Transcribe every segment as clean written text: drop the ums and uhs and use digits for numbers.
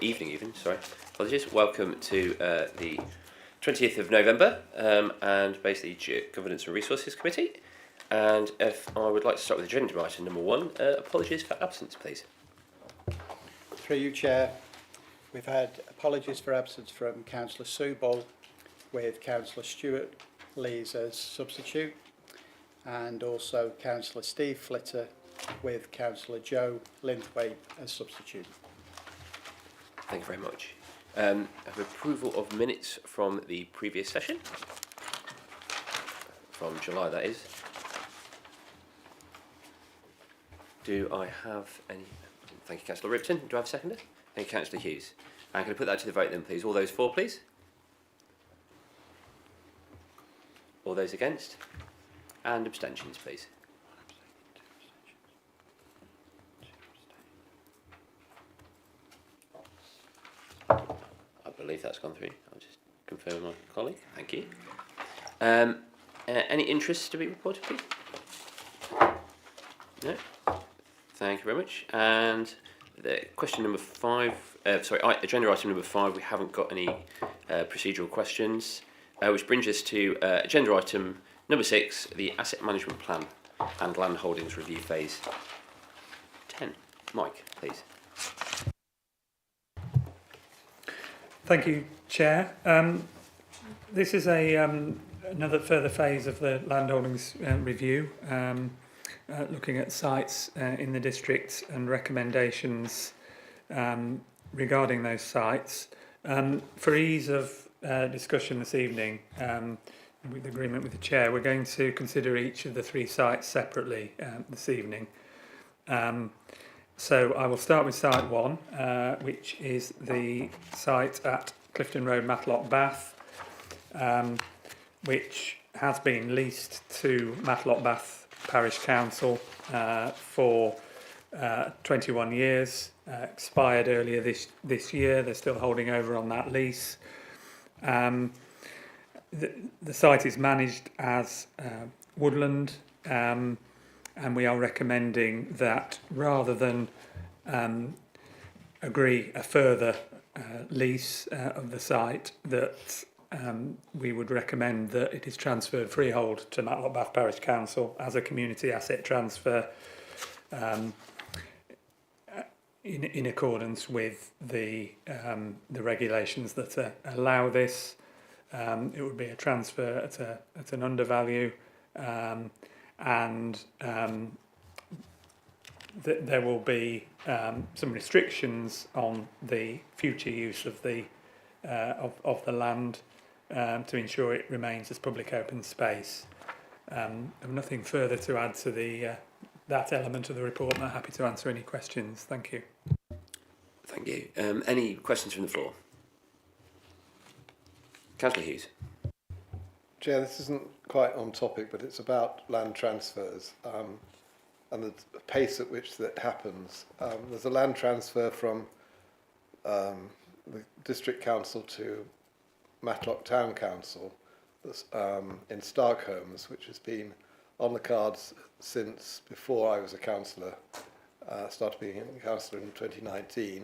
Evening even, sorry. Apologies. Welcome to the 20th of November and basically Governance and Resources Committee. And if I would like to start with agenda item number 1, apologies for absence, please. Through you, Chair. We've had apologies for absence from Councillor Sue Ball with Councillor Stuart Lees as substitute, and also Councillor Steve Flitter with Councillor Joe Linthwaite as substitute. Thank you very much. I have approval of minutes from the previous session, from July that is. Do I have any? Thank you, Councillor Ripton. Do I have a seconder? Thank you, Councillor Hughes. And can I put that to the vote then, please? All those for, please? All those against? And abstentions, please. I believe that's gone through. I'll just confirm with my colleague. Thank you. Any interest to be reported, please? No? Thank you very much. And the question number 5, agenda item number 5, we haven't got any procedural questions, which brings us to agenda item number 6, the Asset Management Plan and Land Holdings Review Phase 10. Mike, please. Thank you, Chair. This is another further phase of the land holdings review, looking at sites in the district and recommendations regarding those sites. For ease of discussion this evening, with agreement with the Chair, we're going to consider each of the 3 sites separately this evening. So I will start with site 1, which is the site at Clifton Road, Matlock, Bath, which has been leased to Matlock Bath Parish Council for 21 years, expired earlier this year. They're still holding over on that lease. The site is managed as woodland, and we are recommending that rather than agree a further lease of the site, that we would recommend that it is transferred freehold to Matlock Bath Parish Council as a community asset transfer in accordance with the regulations that allow this. It would be a transfer at an undervalue, and there will be some restrictions on the future use of the land to ensure it remains as public open space. I have nothing further to add to that element of the report, and I'm happy to answer any questions. Thank you. Thank you. Any questions from the floor? Councillor Hughes. Chair, this isn't quite on topic, but it's about land transfers and the pace at which that happens. There's a land transfer from the District Council to Matlock Town Council that's, in Starkholmes, which has been on the cards since before I was a councillor. Started being a councillor in 2019,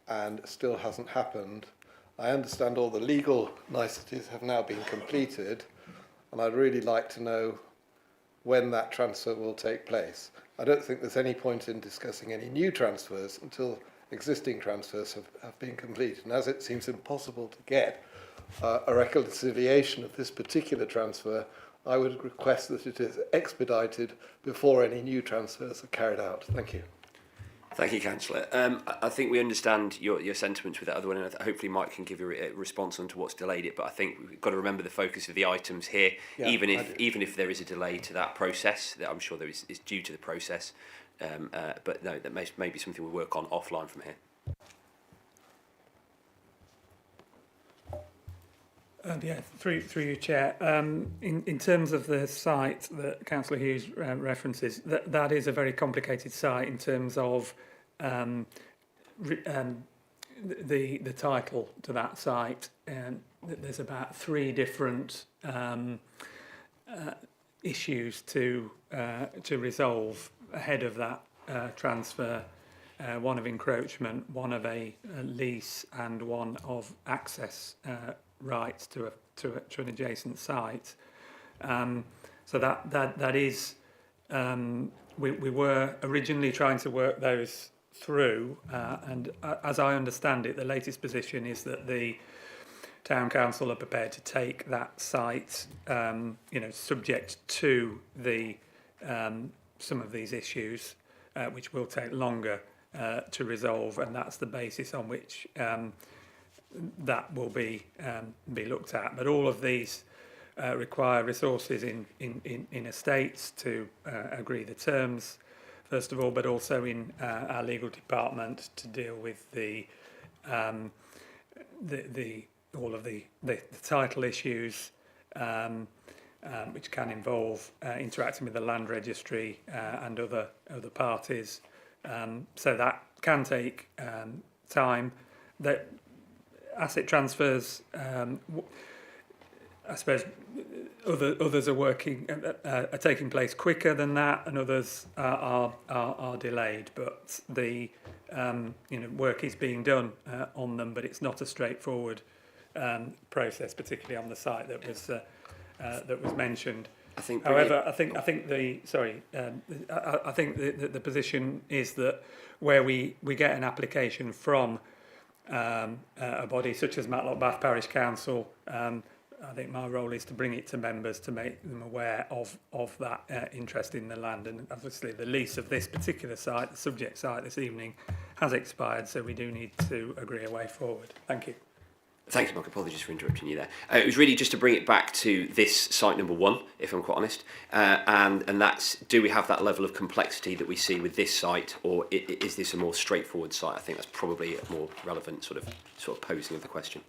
and still hasn't happened. I understand all the legal niceties have now been completed, and I'd really like to know when that transfer will take place. I don't think there's any point in discussing any new transfers until existing transfers have been completed. And as it seems impossible to get a reconciliation of this particular transfer, I would request that it is expedited before any new transfers are carried out. Thank you. Thank you, Councillor. I think we understand your sentiments with that other one, and hopefully Mike can give you a response on to what's delayed it. But I think we've got to remember the focus of the items here, Yeah, even if there is a delay to that process, that I'm sure there is due to the process. But no, that may be something we'll work on offline from here. Through you, Chair. In terms of the site that Councillor Hughes references, that is a very complicated site in terms of the title to that site. There's about 3 different issues to resolve ahead of that transfer. one of encroachment, one of a lease, and one of access rights to an adjacent site. So that is, we were originally trying to work those through, and as I understand it, the latest position is that the Town Council are prepared to take that site, subject to the some of these issues, which will take longer to resolve, and that's the basis on which that will be looked at. But all of these require resources in estates to agree the terms, first of all, but also in our legal department to deal with the all of the title issues, which can involve interacting with the land registry and other parties. So that can take time. That asset transfers, I suppose, others are working are taking place quicker than that, and others are delayed. But the work is being done on them, but it's not a straightforward process, particularly on the site that was mentioned. I think. However, I think the I think the position is that where we get an application from a body such as Matlock Bath Parish Council, I think my role is to bring it to members to make them aware of that interest in the land. And obviously the lease of this particular site, the subject site this evening, has expired, so we do need to agree a way forward. Thank you. Thanks, Mark. Apologies for interrupting you there. It was really just to bring it back to this site number 1, if I'm quite honest, and that's, do we have that level of complexity that we see with this site, or is this a more straightforward site? I think that's probably a more relevant sort of posing of the question.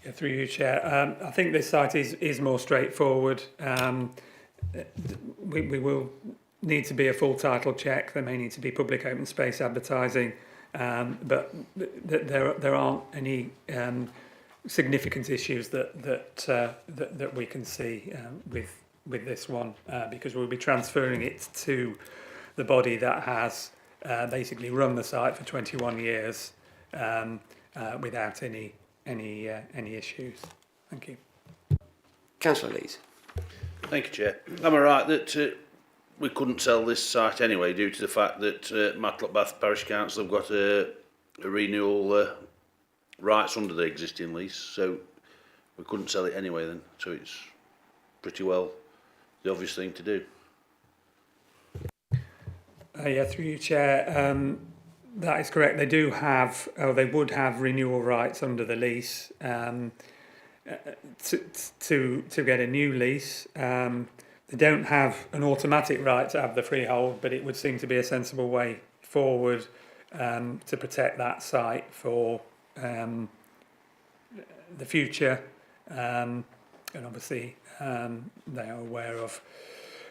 Yeah, through you, Chair. I think this site is more straightforward. We will need to be a full title check. There may need to be public open space advertising. But there aren't any significant issues that we can see with this one, because we'll be transferring it to the body that has basically run the site for 21 years without any issues. Thank you. Councillor Lees. Thank you, Chair. Am I right that we couldn't sell this site anyway due to the fact that Matlock Bath Parish Council have got a renewal rights under the existing lease, so we couldn't sell it anyway then, so it's pretty well the obvious thing to do. Yeah, through you, Chair. That is correct. They do have, or they would have renewal rights under the lease to get a new lease. They don't have an automatic right to have the freehold, but it would seem to be a sensible way forward to protect that site for the future. And obviously, they are aware of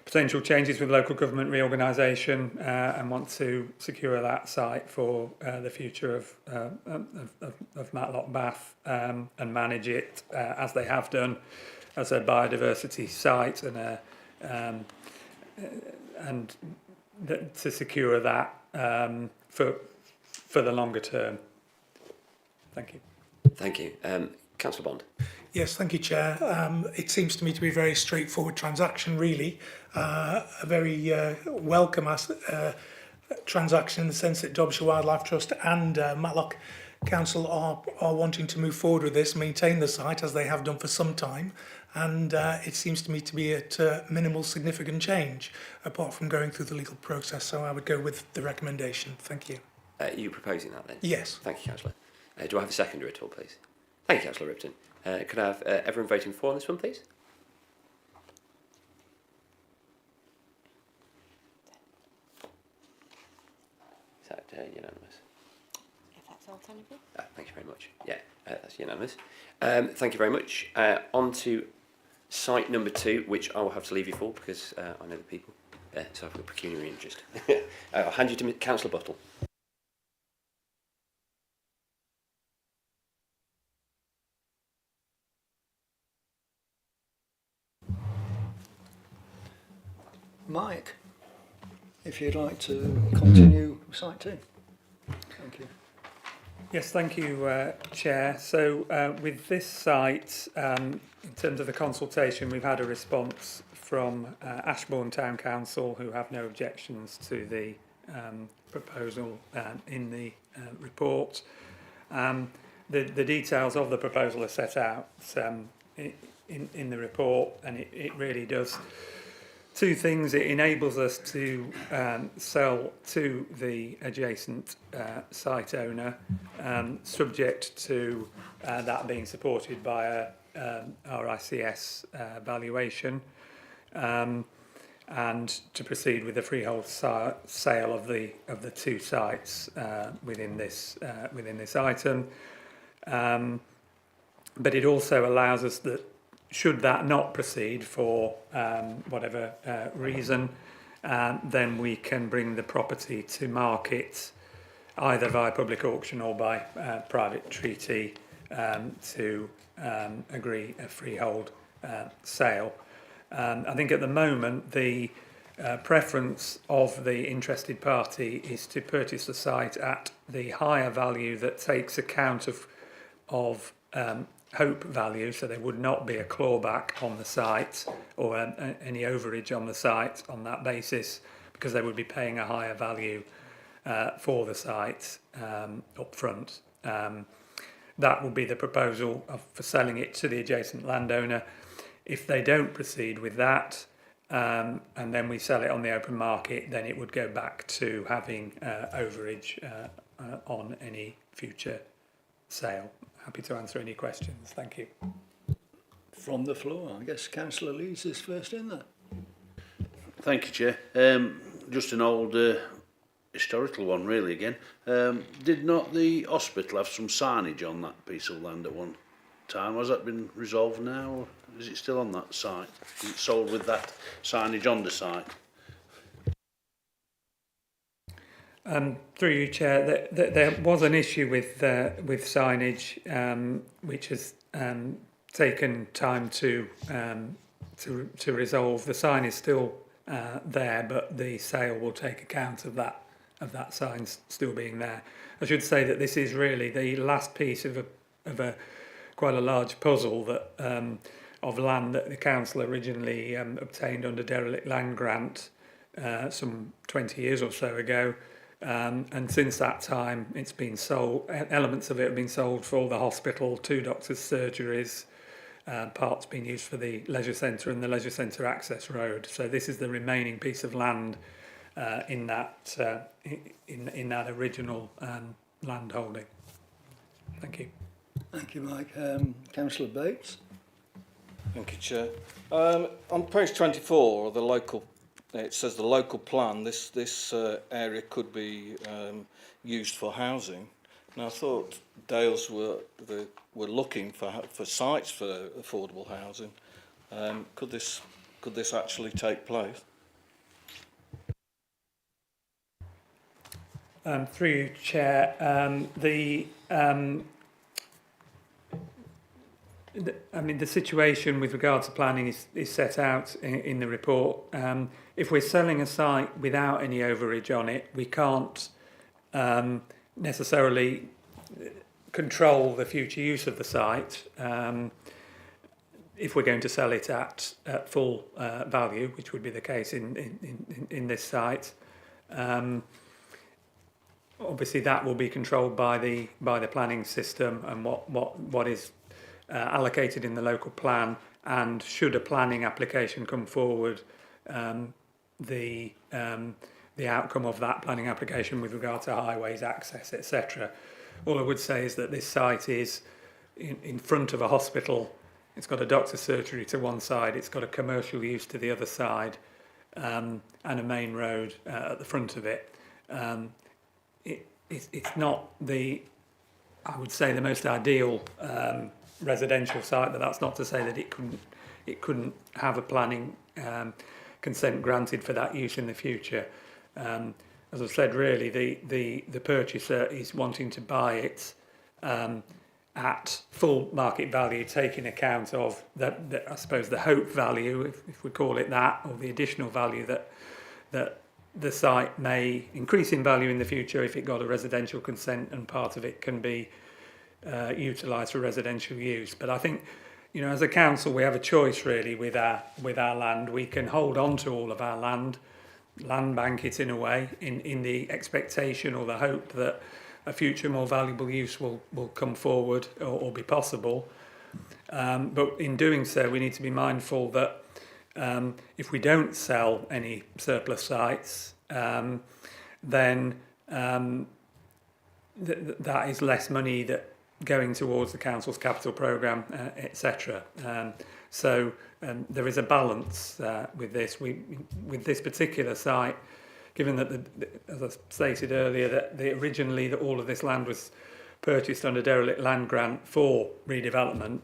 potential changes with local government reorganisation and want to secure that site for the future of Matlock Bath and manage it as they have done as a biodiversity site and to secure that for the longer term. Thank you. Thank you. Councillor Bond. Yes, thank you, Chair. It seems to me to be a very straightforward transaction, really. A very welcome transaction in the sense that Derbyshire Wildlife Trust and Matlock Council are wanting to move forward with this, maintain the site as they have done for some time, and it seems to me to be at minimal significant change apart from going through the legal process. So I would go with the recommendation. Thank you. Are you proposing that then? Yes. Thank you, Councillor. Do I have a seconder at all, please? Thank you, Councillor Ripton. Could I have everyone voting for on this one, please? Is that unanimous? If that's alternative. Thank you very much. Yeah, that's unanimous. Thank you very much. On to site number 2, which I will have to leave you for because I know the people. So I've got pecuniary interest. I'll hand you to Councillor Buttle. Mike. if you'd like to continue site 2. Thank you. Yes, thank you, Chair. So with this site, in terms of the consultation, we've had a response from Ashbourne Town Council, who have no objections to the proposal in the report. The details of the proposal are set out in the report, and it really does two things. It enables us to sell to the adjacent site owner, subject to that being supported by a RICS valuation, and to proceed with the freehold sale of the two sites within this item. But it also allows us that, should that not proceed for whatever reason, then we can bring the property to market either via public auction or by private treaty to agree a freehold sale. I think at the moment the preference of the interested party is to purchase the site at the higher value that takes account of hope value, so there would not be a clawback on the site or any overage on the site on that basis, because they would be paying a higher value for the site up front. That would be the proposal for selling it to the adjacent landowner. If they don't proceed with that, and then we sell it on the open market, then it would go back to having overage on any future sale. Happy to answer any questions. Thank you. From the floor, I guess Councillor Lees is first in there. Thank you, Chair. Just an old historical one, really, again. Did not the hospital have some signage on that piece of land at one time? Has that been resolved now, or is it still on that site? Is it sold with that signage on the site? Through you, Chair, there was an issue with signage, which has taken time to resolve. The sign is still there, but the sale will take account of that sign still being there. I should say that this is really the last piece of a quite a large puzzle that of land that the council originally obtained under derelict land grant some 20 years or so ago. And since that time, it's been sold. Elements of it have been sold for the hospital, 2 doctors' surgeries, parts being used for the leisure centre and the leisure centre access road. So this is the remaining piece of land in that original land holding. Thank you. Thank you, Mike. Councillor Bates. Thank you, Chair. On page 24, the local, it says the local plan. This area could be used for housing. Now, I thought Dales were looking for sites for affordable housing. Could this actually take place? Through you, Chair, the situation with regard to planning is set out in the report. If we're selling a site without any overage on it, we can't necessarily control the future use of the site. If we're going to sell it at full value, which would be the case in this site, obviously that will be controlled by the planning system and what is allocated in the local plan, and should a planning application come forward, the outcome of that planning application with regard to highways, access, etc. All I would say is that this site is in front of a hospital. It's got a doctor's surgery to one side, it's got a commercial use to the other side, and a main road at the front of it. It's not I would say, the most ideal residential site, but that's not to say that it couldn't have a planning consent granted for that use in the future. As I've said, really the purchaser is wanting to buy it at full market value, taking account of I suppose the hope value, if we call it that, or the additional value that the site may increase in value in the future if it got a residential consent and part of it can be utilised for residential use. But I think, you know, as a council, we have a choice really with our land. We can hold on to all of our land bank it in a way, in the expectation or the hope that a future more valuable use will come forward or be possible. But in doing so, we need to be mindful that if we don't sell any surplus sites, then that is less money that going towards the council's capital programme, etc. So there is a balance with this. With this particular site, given that, as I stated earlier, that originally that all of this land was purchased under derelict land grant for redevelopment,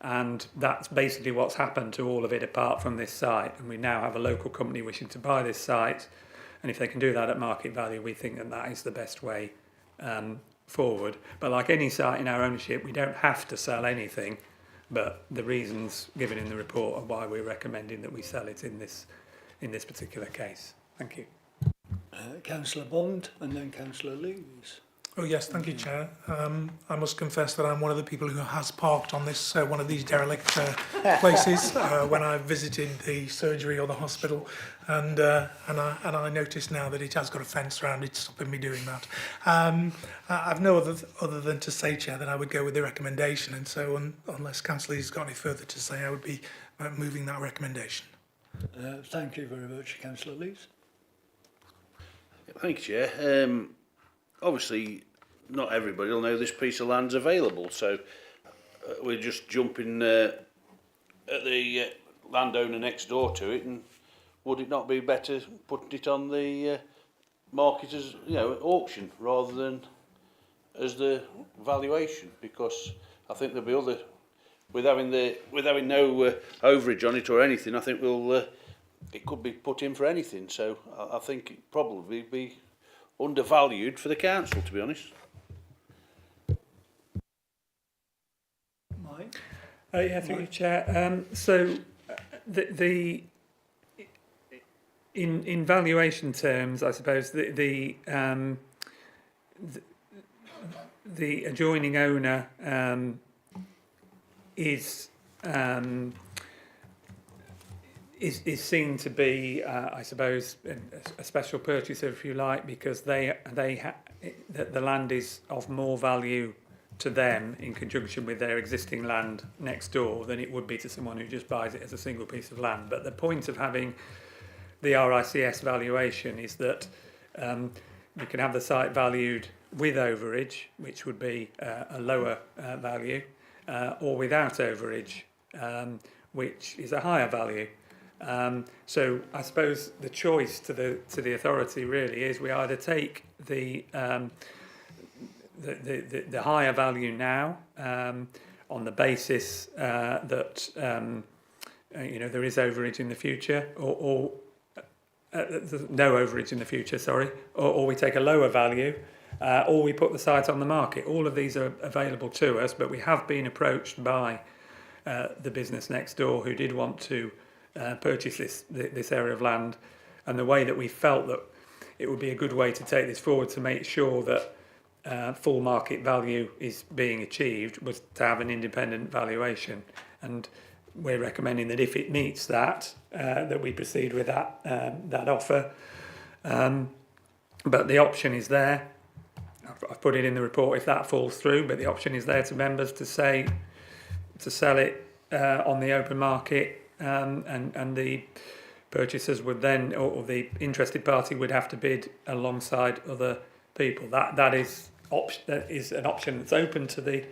and that's basically what's happened to all of it apart from this site. And we now have a local company wishing to buy this site, and if they can do that at market value, we think that that is the best way forward. But like any site in our ownership, we don't have to sell anything, but the reasons given in the report are why we're recommending that we sell it in this particular case. Thank you. Councillor Bond and then Councillor Lees. Oh yes, thank you, Chair. I must confess that I'm one of the people who has parked on this one of these derelict places when I visited the surgery or the hospital, and I noticed now that it has got a fence around it stopping me doing that. I've no other than to say, Chair, that I would go with the recommendation, and so unless Councillor Lees has got any further to say, I would be moving that recommendation. Thank you very much, Councillor Lees. Thank you, Chair. Obviously, not everybody will know this piece of land's available, so we're just jumping at the landowner next door to it. And would it not be better putting it on the market as, you know, auction rather than as the valuation? Because I think there'll be other, with having no overage on it or anything, I think it could be put in for anything. So I think it probably be undervalued for the council, to be honest. Mike? Yeah, through you, Chair. So in valuation terms, I suppose the adjoining owner is seen to be, I suppose, a special purchaser, if you like, because the land is of more value to them in conjunction with their existing land next door than it would be to someone who just buys it as a single piece of land. But the point of having the RICS valuation is that we can have the site valued with overage, which would be a lower value, or without overage, which is a higher value. So I suppose the choice to the authority really is we either take the higher value now on the basis that you know, there is overage in the future, or no overage in the future, sorry, or we take a lower value, or we put the site on the market. All of these are available to us, but we have been approached by the business next door who did want to purchase this area of land, and the way that we felt that it would be a good way to take this forward to make sure that full market value is being achieved was to have an independent valuation, and we're recommending that if it meets that, that we proceed with that offer. But the option is there. I've put it in the report if that falls through, but the option is there to members to say to sell it on the open market. And the purchasers would then, or the interested party would have to bid alongside other people. That is an option that's open to the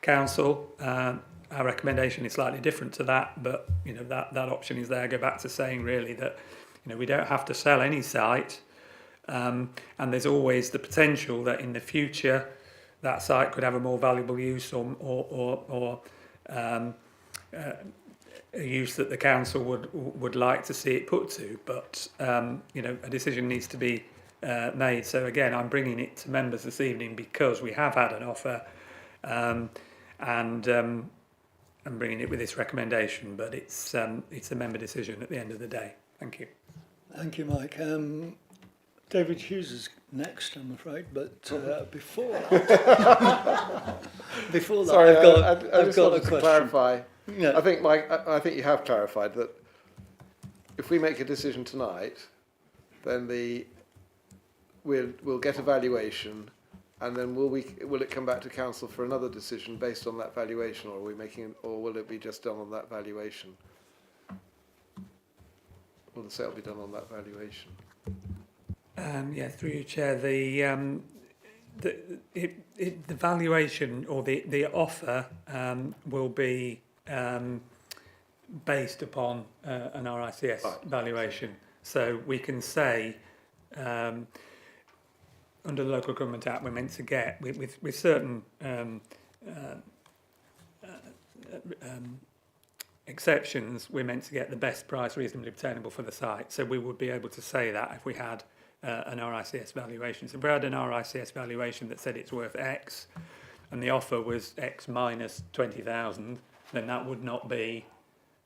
council. Our recommendation is slightly different to that, but you know that option is there. I go back to saying really that, you know, we don't have to sell any site, and there's always the potential that in the future that site could have a more valuable use or a use that the council would like to see it put to, but you know, a decision needs to be made. So again, I'm bringing it to members this evening because we have had an offer, and I'm bringing it with this recommendation. But it's a member decision at the end of the day. Thank you. Thank you, Mike. David Hughes is next, I'm afraid, but before that, Sorry, I've got a to question. clarify. Yeah. I think, Mike, I think you have clarified that if we make a decision tonight, then we'll get a valuation, and then will it come back to council for another decision based on that valuation, or will it be just done on that valuation? Will the sale be done on that valuation? Yeah, through you, Chair. The valuation or the offer will be based upon an RICS valuation. So we can say under the Local Government Act we're meant to get with certain exceptions, we're meant to get the best price reasonably obtainable for the site. So we would be able to say that if we had an RICS valuation. So if we had an RICS valuation that said it's worth X and the offer was X minus 20,000, then that would not be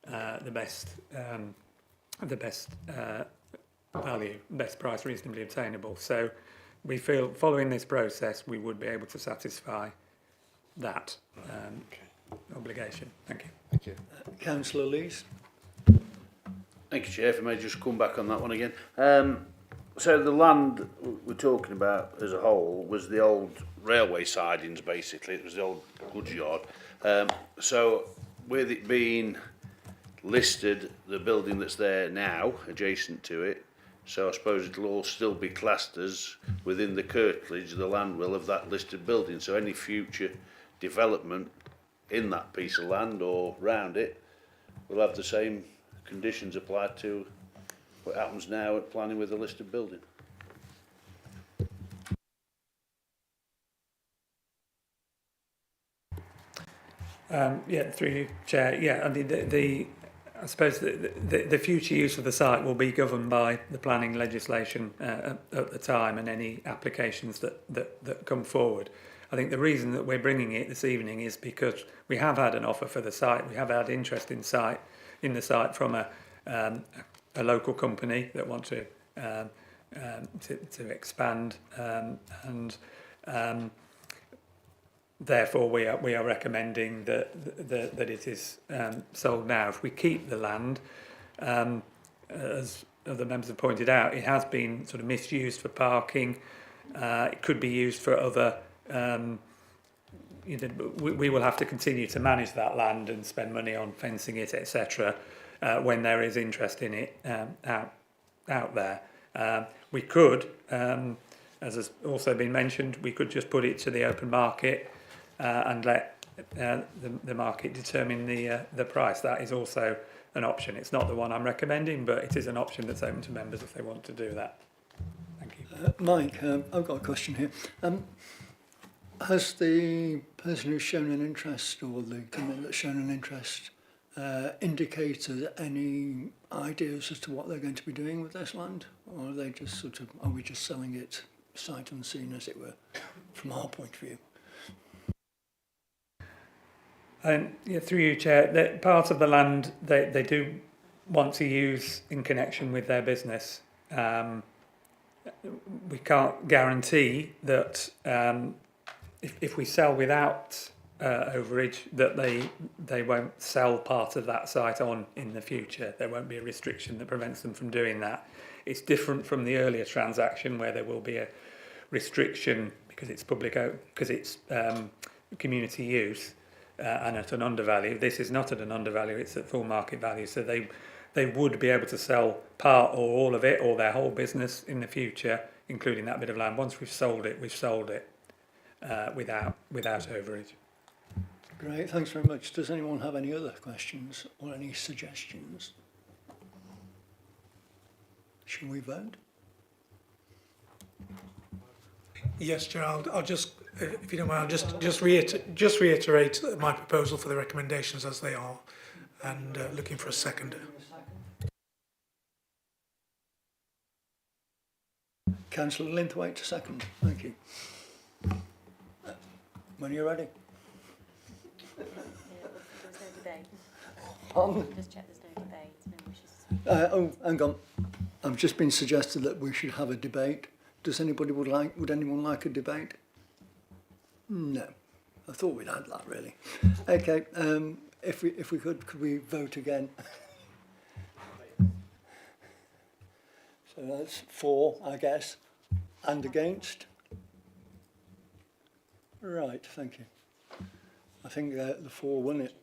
the best value, best price reasonably obtainable. So we feel following this process we would be able to satisfy that obligation. Thank you. Thank you. Councillor Lees. Thank you, Chair. If I may just come back on that one again. So the land we're talking about as a whole was the old railway sidings, basically. It was the old goods yard. So with it being listed, the building that's there now, adjacent to it, so I suppose it'll all still be classed as within the curtilage, the land will of that listed building. So any future development in that piece of land or round it will have the same conditions applied to what happens now at planning with a listed building. Yeah, through you, Chair. Yeah, I mean, I suppose the future use of the site will be governed by the planning legislation at the time and any applications that come forward. I think the reason that we're bringing it this evening is because we have had an offer for the site. We have had interest in the site from a local company that want to expand, and therefore we are recommending that it is sold now. If we keep the land, as other members have pointed out, it has been sort of misused for parking. It could be used for other. We will have to continue to manage that land and spend money on fencing it, etc. When there is interest in it out there. We could, as has also been mentioned, we could just put it to the open market and let the market determine the price. That is also an option. It's not the one I'm recommending, but it is an option that's open to members if they want to do that. Thank you. Mike, I've got a question here. Has the person who's shown an interest or the company that's shown an interest indicated any ideas as to what they're going to be doing with this land? Or are they just are we just selling it sight unseen, as it were, from our point of view? Yeah, through you, Chair, that part of the land they do want to use in connection with their business. We can't guarantee that if we sell without overage, that they won't sell part of that site on in the future. There won't be a restriction that prevents them from doing that. It's different from the earlier transaction where there will be a restriction because it's community use. And at an undervalue. This is not at an undervalue, it's at full market value. So they would be able to sell part or all of it or their whole business in the future, including that bit of land. Once we've sold it without overage. Great, thanks very much. Does anyone have any other questions or any suggestions? Shall we vote? Yes, Gerald. I'll just, if you don't mind, I'll just reiterate my proposal for the recommendations as they are, and looking for a seconder. Councillor Linthwaite to second. Thank you. When you're ready. There's no debate. Pardon? Just check there's no debate. No wishes to speak. Oh, hang on. I've just been suggested that we should have a debate. Does anybody would anyone like a debate? No. I thought we'd had that really. Okay, if we could we vote again? So that's 4, I guess. And against? Right, thank you. I think the 4 won it.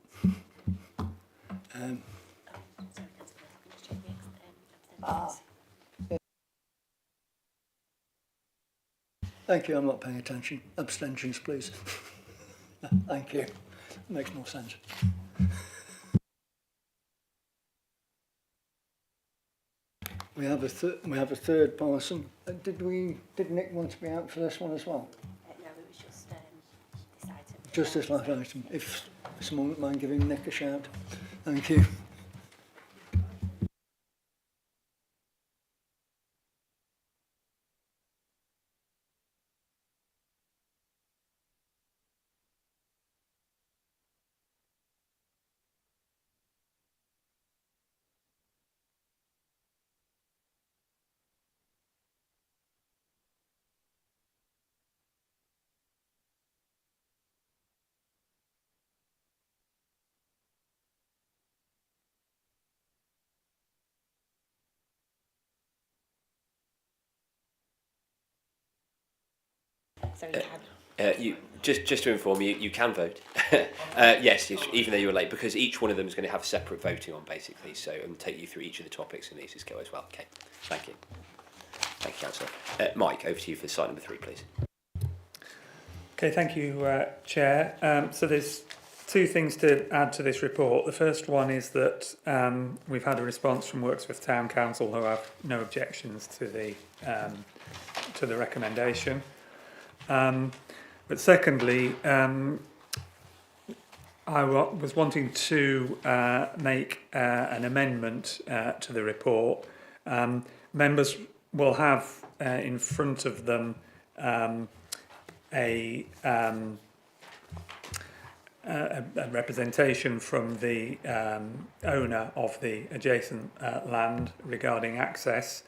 Thank you, I'm not paying attention. Abstentions, please. Thank you. Makes more sense. We have a third person. Did Nick want to be out for this one as well? No, it was just this item. Just this last item. If someone wouldn't mind giving Nick a shout. Thank you. So you can. You just to inform you, you can vote. Yes, even though you were late, because each one of them is going to have separate voting on, basically. So and take you through each of the topics in these as go as well. Okay, thank you, Councillor. Mike, over to you for side number 3, please. Okay, thank you, Chair. So there's 2 things to add to this report. The first one is that we've had a response from Wirksworth Town Council who have no objections to the recommendation. But secondly, I was wanting to make an amendment to the report. Members will have in front of them a representation from the owner of the adjacent land regarding access,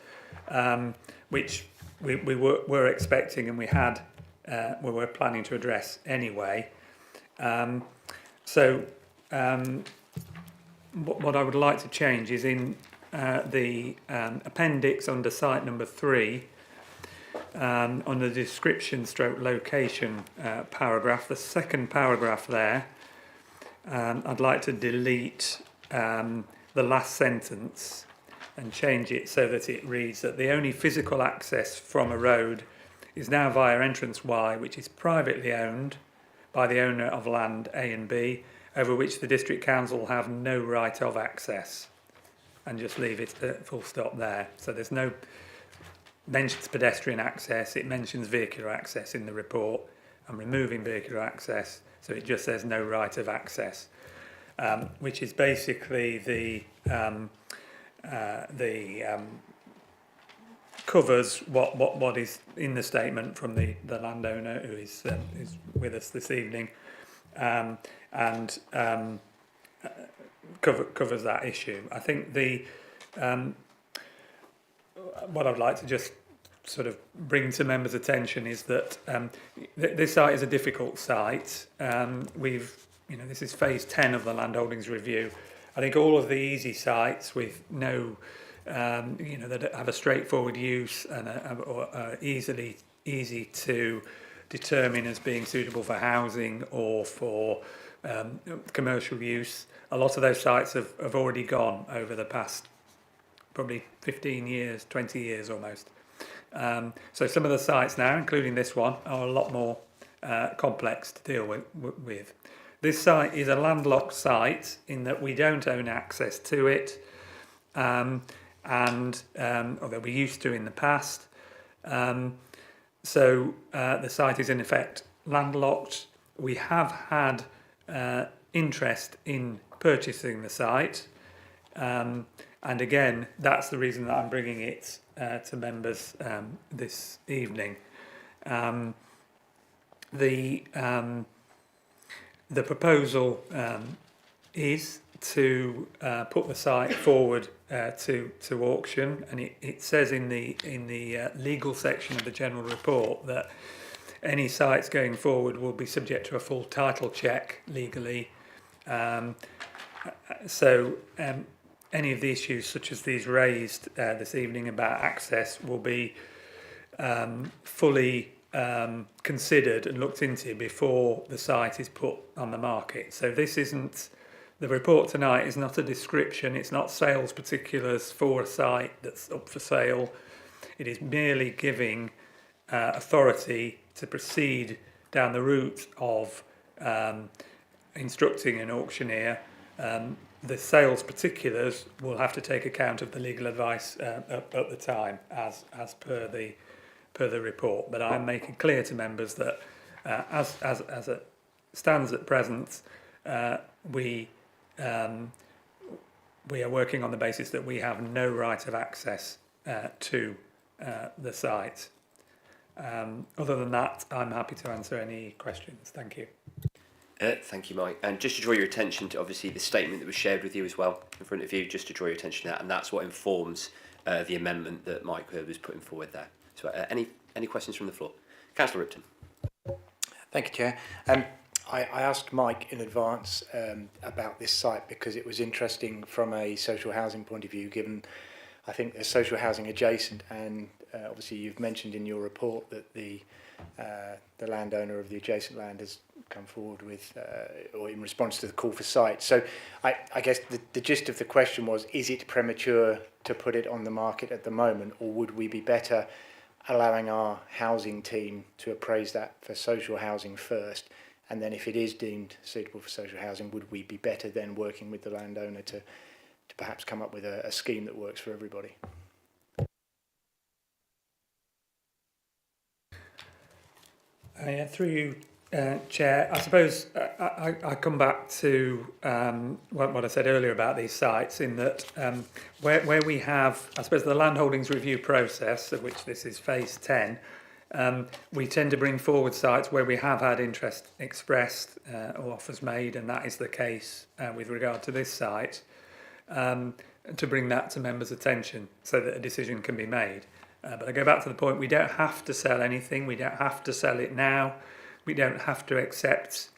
which we were expecting and we were planning to address anyway. So what I would like to change is in the appendix under site number 3, on the description stroke location paragraph, the second paragraph there, I'd like to delete the last sentence and change it so that it reads that the only physical access from a road is now via entrance Y, which is privately owned by the owner of land A and B, over which the District Council have no right of access, and just leave it at full stop there. So there's no mentions pedestrian access, it mentions vehicular access in the report. I'm removing vehicular access, so it just says no right of access, which is basically the covers what is in the statement from the landowner who is with us this evening, and covers that issue. I think what I'd like to just sort of bring to members' attention is that this site is a difficult site. This is phase 10 of the land holdings review. I think all of the easy sites with no that have a straightforward use and are easy to determine as being suitable for housing or for commercial use. A lot of those sites have already gone over the past probably 15 years, 20 years almost. So some of the sites now, including this one, are a lot more complex to deal with. This site is a landlocked site in that we don't own access to it. Although we used to in the past. So the site is in effect landlocked. We have had interest in purchasing the site. And again, that's the reason that I'm bringing it to members this evening. The proposal is to put the site forward to auction, and it says in the legal section of the general report that any sites going forward will be subject to a full title check legally. So any of the issues such as these raised this evening about access will be fully considered and looked into before the site is put on the market. So this isn't, the report tonight is not a description, it's not sales particulars for a site that's up for sale. It is merely giving authority to proceed down the route of instructing an auctioneer. The sales particulars will have to take account of the legal advice at the time, as per the report. But I'm making clear to members that as it stands at present, we are working on the basis that we have no right of access to the site. Other than that, I'm happy to answer any questions. Thank you. Thank you, Mike. And just to draw your attention to obviously the statement that was shared with you as well in front of you, just to draw your attention to that, and that's what informs the amendment that Mike was putting forward there. So any questions from the floor? Councillor Ripton. Thank you, Chair. I asked Mike in advance about this site because it was interesting from a social housing point of view, given I think there's social housing adjacent, and obviously you've mentioned in your report that the landowner of the adjacent land has come forward with, or in response to the call for site. So I guess the gist of the question was, is it premature to put it on the market at the moment, or would we be better allowing our housing team to appraise that for social housing first, and then if it is deemed suitable for social housing, would we be better then working with the landowner to perhaps come up with a scheme that works for everybody? Through you, Chair, I suppose I come back to what I said earlier about these sites, in that where we have, I suppose, the land holdings review process, of which this is phase 10, we tend to bring forward sites where we have had interest expressed or offers made, and that is the case with regard to this site, to bring that to members' attention so that a decision can be made. But I go back to the point, we don't have to sell anything, we don't have to sell it now, we don't have to accept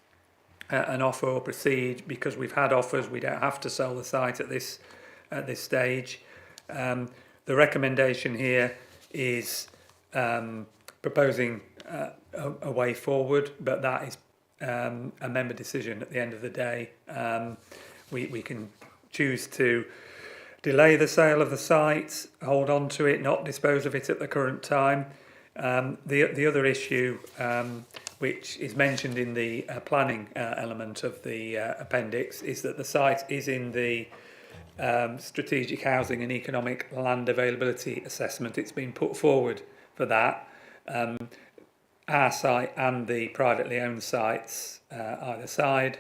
an offer or proceed because we've had offers, we don't have to sell the site at this stage. The recommendation here is proposing a way forward, but that is a member decision at the end of the day. We can choose to delay the sale of the site, hold on to it, not dispose of it at the current time. The other issue, which is mentioned in the planning element of the appendix, is that the site is in the Strategic Housing and Economic Land Availability Assessment. It's been put forward for that. Our site and the privately owned sites either side.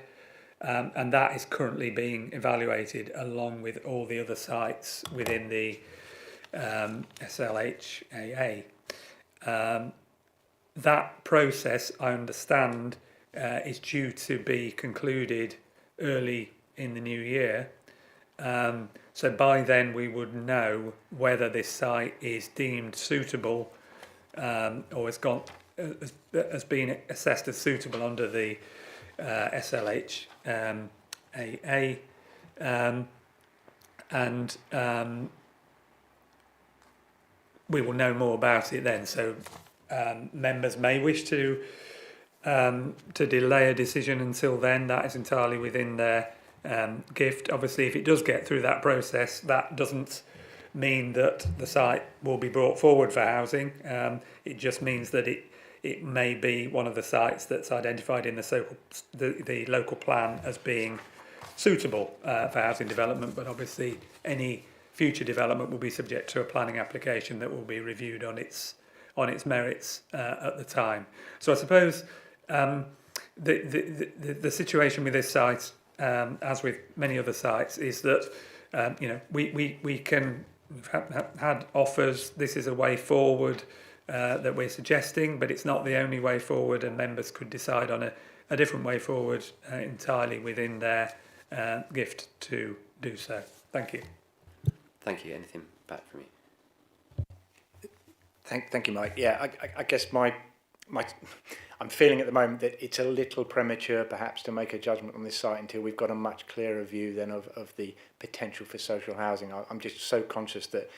And that is currently being evaluated along with all the other sites within the SLHAA. That process, I understand, is due to be concluded early in the new year. So by then we would know whether this site is deemed suitable or has been assessed as suitable under the SLHAA, and we will know more about it then. So members may wish to delay a decision until then. That is entirely within their gift. Obviously, if it does get through that process, that doesn't mean that the site will be brought forward for housing. It just means that it may be one of the sites that's identified in the local plan as being suitable for housing development, but obviously any future development will be subject to a planning application that will be reviewed on its merits at the time. So I suppose the situation with this site, as with many other sites, is that we've had offers. This is a way forward that we're suggesting, but it's not the only way forward, and members could decide on a different way forward entirely within their gift to do so. Thank you. Thank you. Anything back from you? Thank you, Mike. Yeah, I guess my I'm feeling at the moment that it's a little premature perhaps to make a judgment on this site until we've got a much clearer view then of the potential for social housing. I'm just so conscious that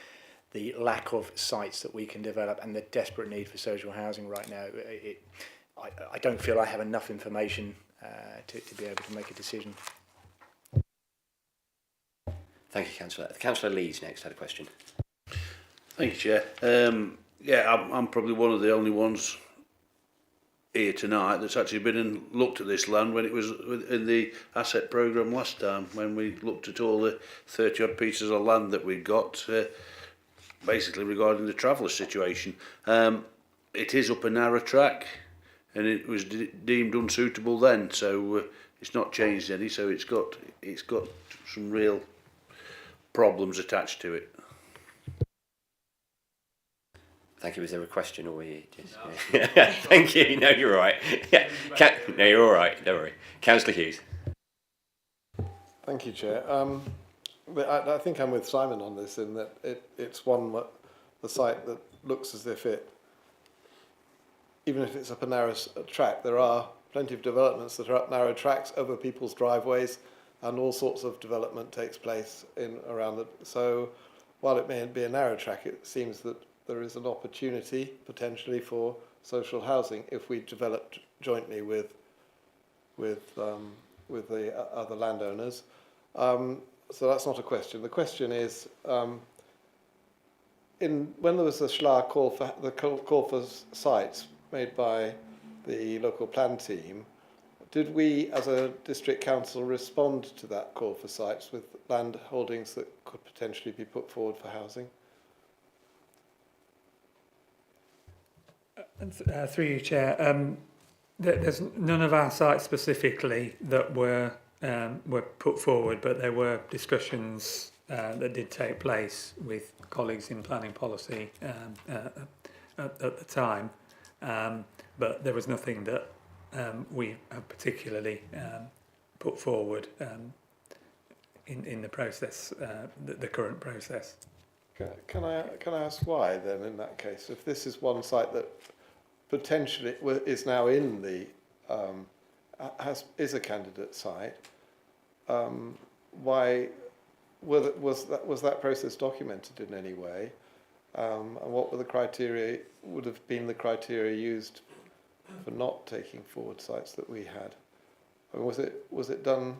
the lack of sites that we can develop and the desperate need for social housing right now, I don't feel I have enough information to be able to make a decision. Thank you, Councillor. Councillor Lees next had a question. Thank you, Chair. Yeah, I'm probably one of the only ones here tonight that's actually been and looked at this land when it was in the asset programme last time, when we looked at all the 30 odd pieces of land that we'd got, basically regarding the traveller situation. It is up a narrow track and it was deemed unsuitable then, so it's not changed any, so it's got some real problems attached to it. Thank you. Was there a question or were you just... No. Thank you. No, you're all right. Yeah. No, you're all right. Don't worry. Councillor Hughes. Thank you, Chair. I think I'm with Simon on this in that it's the site that looks as if even if it's up a narrow track, there are plenty of developments that are up narrow tracks over people's driveways, and all sorts of development takes place around it. So while it may be a narrow track, it seems that there is an opportunity potentially for social housing if we develop jointly with the other landowners. So that's not a question. The question is, when there was the Schlar call for sites made by the local plan team, did we as a district council respond to that call for sites with land holdings that could potentially be put forward for housing? Through you, Chair, there's none of our sites specifically that were put forward, but there were discussions that did take place with colleagues in planning policy at the time, but there was nothing that we have particularly put forward in the process, the current process. Can I ask why then? In that case, if this is one site that potentially is now in the is a candidate site, why was that process documented in any way? And what were the criteria? Would have been the criteria used for not taking forward sites that we had? I mean, was it done?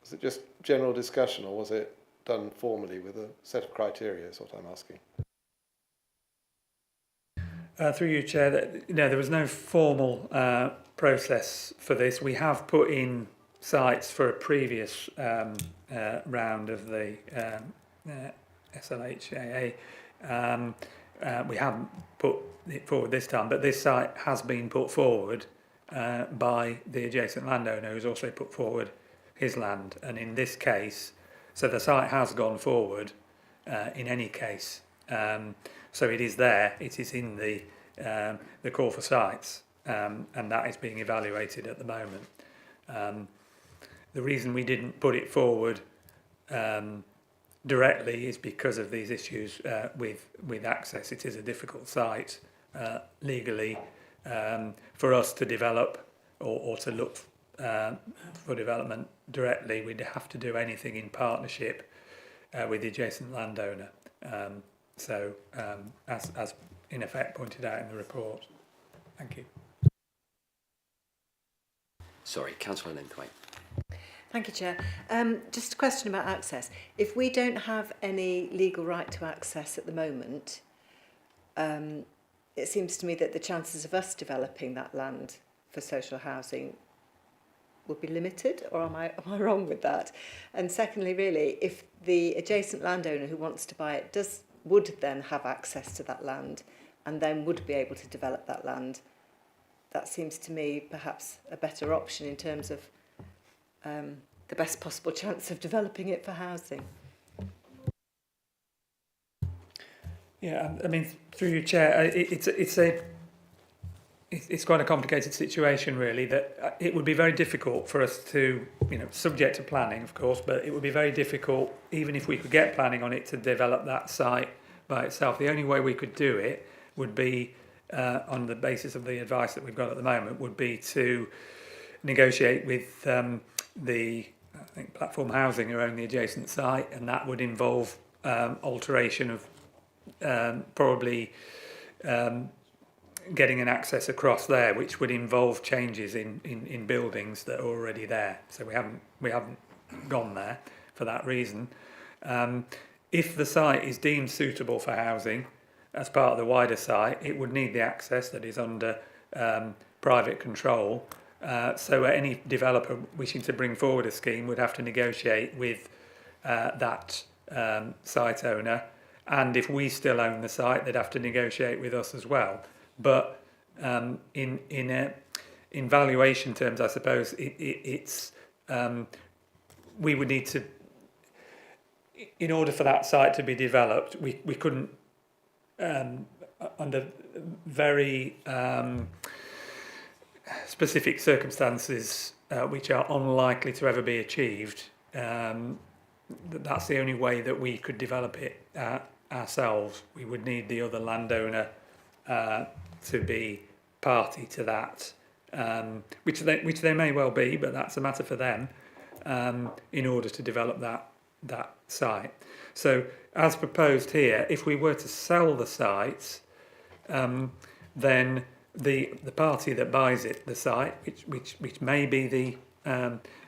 Was it just general discussion, or was it done formally with a set of criteria? Is what I'm asking. Through you, Chair, there was no formal process for this. We have put in sites for a previous round of the SLHAA. We haven't put it forward this time, but this site has been put forward by the adjacent landowner, who's also put forward his land. And in this case, so the site has gone forward in any case. So it is there. It is in the call for sites, and that is being evaluated at the moment. The reason we didn't put it forward directly is because of these issues with access. It is a difficult site legally for us to develop or to look for development directly. We'd have to do anything in partnership with the adjacent landowner. As in effect pointed out in the report. Thank you. Sorry, Councillor Linthwaite. Thank you, Chair. Just a question about access. If we don't have any legal right to access at the moment, it seems to me that the chances of us developing that land for social housing would be limited, or am I wrong with that? And secondly, really, if the adjacent landowner who wants to buy it would then have access to that land and then would be able to develop that land, that seems to me perhaps a better option in terms of the best possible chance of developing it for housing. Yeah, I mean, through your chair, it's it's quite a complicated situation, really, that it would be very difficult for us to, subject to planning, of course, but it would be very difficult, even if we could get planning on it, to develop that site by itself. The only way we could do it would be, on the basis of the advice that we've got at the moment, would be to negotiate with the platform housing around the adjacent site, and that would involve alteration of probably getting an access across there, which would involve changes in buildings that are already there. So we haven't gone there for that reason. If the site is deemed suitable for housing as part of the wider site, it would need the access that is under private control. So any developer wishing to bring forward a scheme would have to negotiate with that site owner, and if we still own the site, they'd have to negotiate with us as well. But in valuation terms, I suppose it's we would need to, in order for that site to be developed, we couldn't under very specific circumstances which are unlikely to ever be achieved. That's the only way that we could develop it ourselves. We would need the other landowner to be party to that, which they may well be, but that's a matter for them, in order to develop that site. So, as proposed here, if we were to sell the site, then the party that buys the site, which may be the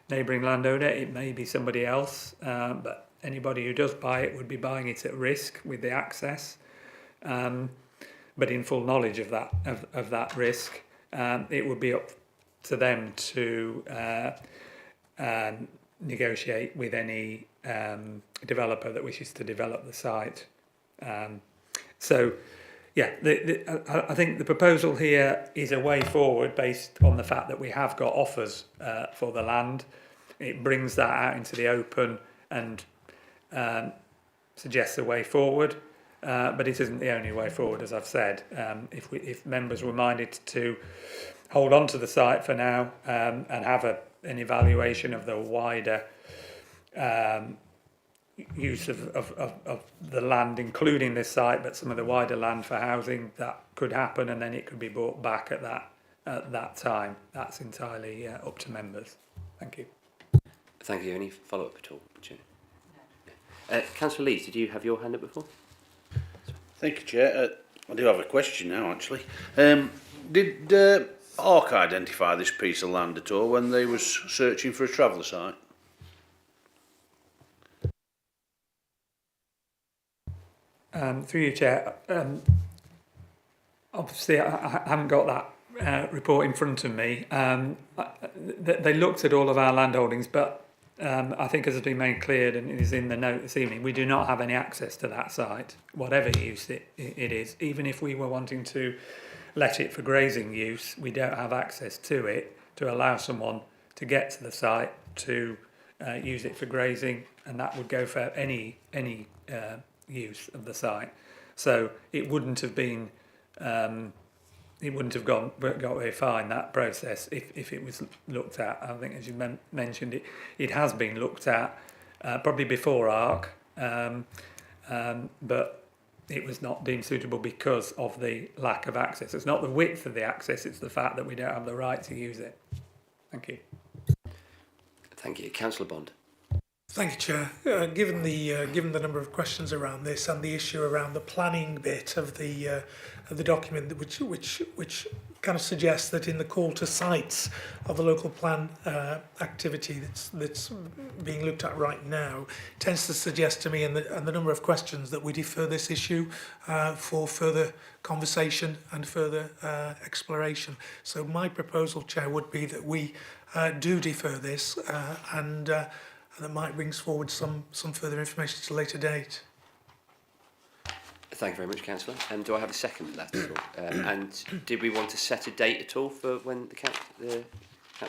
neighbouring landowner, it may be somebody else, but anybody who does buy it would be buying it at risk with the access, but in full knowledge of that risk. It would be up to them to negotiate with any developer that wishes to develop the site. I think the proposal here is a way forward based on the fact that we have got offers for the land. It brings that out into the open and suggests a way forward, but it isn't the only way forward, as I've said. If members were minded to hold on to the site for now and have an evaluation of the wider use of the land, including this site, but some of the wider land for housing, that could happen, and then it could be brought back at that time. That's entirely up to members. Thank you. Thank you. Any follow-up at all, Chair? Councillor Lees, did you have your hand up before? Thank you, Chair. I do have a question now, actually. Did ARC identify this piece of land at all when they was searching for a traveller site? Through you, Chair. Obviously, I haven't got that report in front of me. They looked at all of our landholdings, but I think, as has been made clear and is in the note this evening, we do not have any access to that site, whatever use it is. Even if we were wanting to let it for grazing use, we don't have access to it to allow someone to get to the site to use it for grazing, and that would go for any use of the site. So it wouldn't have been, it wouldn't have got very far in that process if it was looked at. I think, as you mentioned, it has been looked at probably before ARC, but it was not deemed suitable because of the lack of access. It's not the width of the access, it's the fact that we don't have the right to use it. Thank you. Thank you. Councillor Bond. Thank you, Chair. Given the number of questions around this and the issue around the planning bit of the document, which kind of suggests that in the call to sites of the local plan activity that's being looked at right now, tends to suggest to me, and the number of questions, that we defer this issue for further conversation and further exploration. So my proposal, Chair, would be that we do defer this and that might bring forward some further information at a later date. Thank you very much, Councillor. Do I have a second for that at all? And did we want to set a date at all for when the council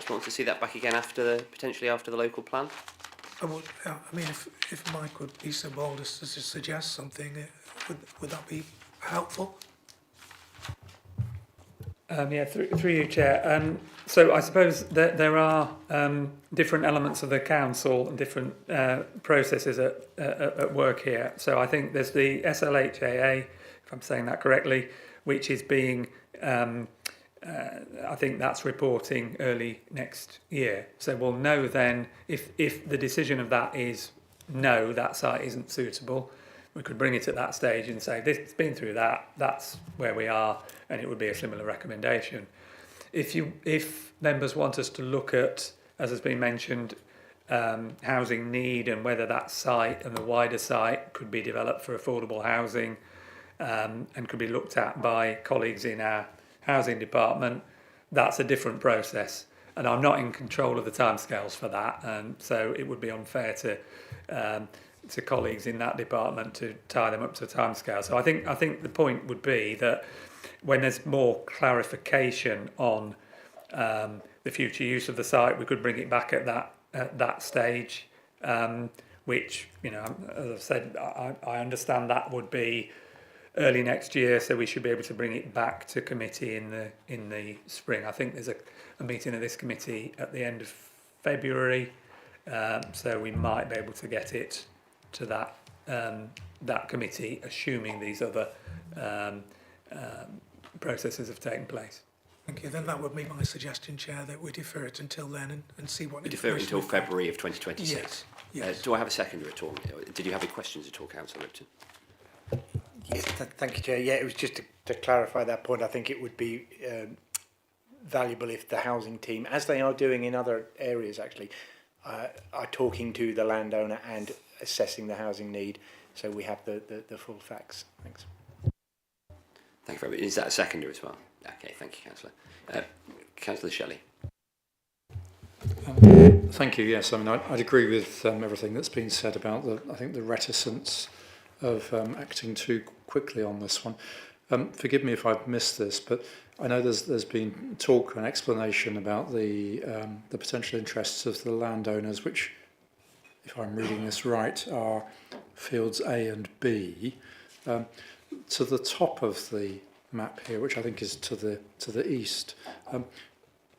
wants to see that back again potentially after the local plan? I mean, if Mike would be so bold as to suggest something, would that be helpful? Through you, Chair. So I suppose that there are different elements of the council and different processes at work here. So I think there's the SLHAA, if I'm saying that correctly, which is being, I think that's reporting early next year. So we'll know then if the decision of that is no, that site isn't suitable, we could bring it at that stage and say, this has been through that, that's where we are, and it would be a similar recommendation. If members want us to look at, as has been mentioned, housing need and whether that site and the wider site could be developed for affordable housing and could be looked at by colleagues in our housing department, that's a different process. And I'm not in control of the timescales for that, and so it would be unfair to colleagues in that department to tie them up to a timescale. So I think the point would be that when there's more clarification on the future use of the site, we could bring it back at that stage, which, you know, as I've said, I understand that would be early next year, so we should be able to bring it back to committee in the spring. I think there's a meeting of this committee at the end of February, so we might be able to get it to that committee, assuming these other processes have taken place. Thank you. Then that would be my suggestion, Chair, that we defer it until then and see what. We defer it until February of 2026. Yes. Yes. Do I have a seconder at all? Did you have any questions at all, Councillor Lipton? Yes, thank you, Chair. Yeah, it was just to clarify that point. I think it would be valuable if the housing team, as they are doing in other areas actually, are talking to the landowner and assessing the housing need, so we have the full facts. Thanks. Thank you very much. Is that a seconder as well? Okay, thank you, Councillor. Councillor Shelley. Thank you. Yes, I mean, I'd agree with everything that's been said about the reticence of acting too quickly on this one. Forgive me if I've missed this, but I know there's been talk and explanation about the potential interests of the landowners, which, if I'm reading this right, are fields A and B. To the top of the map here, which I think is to the east,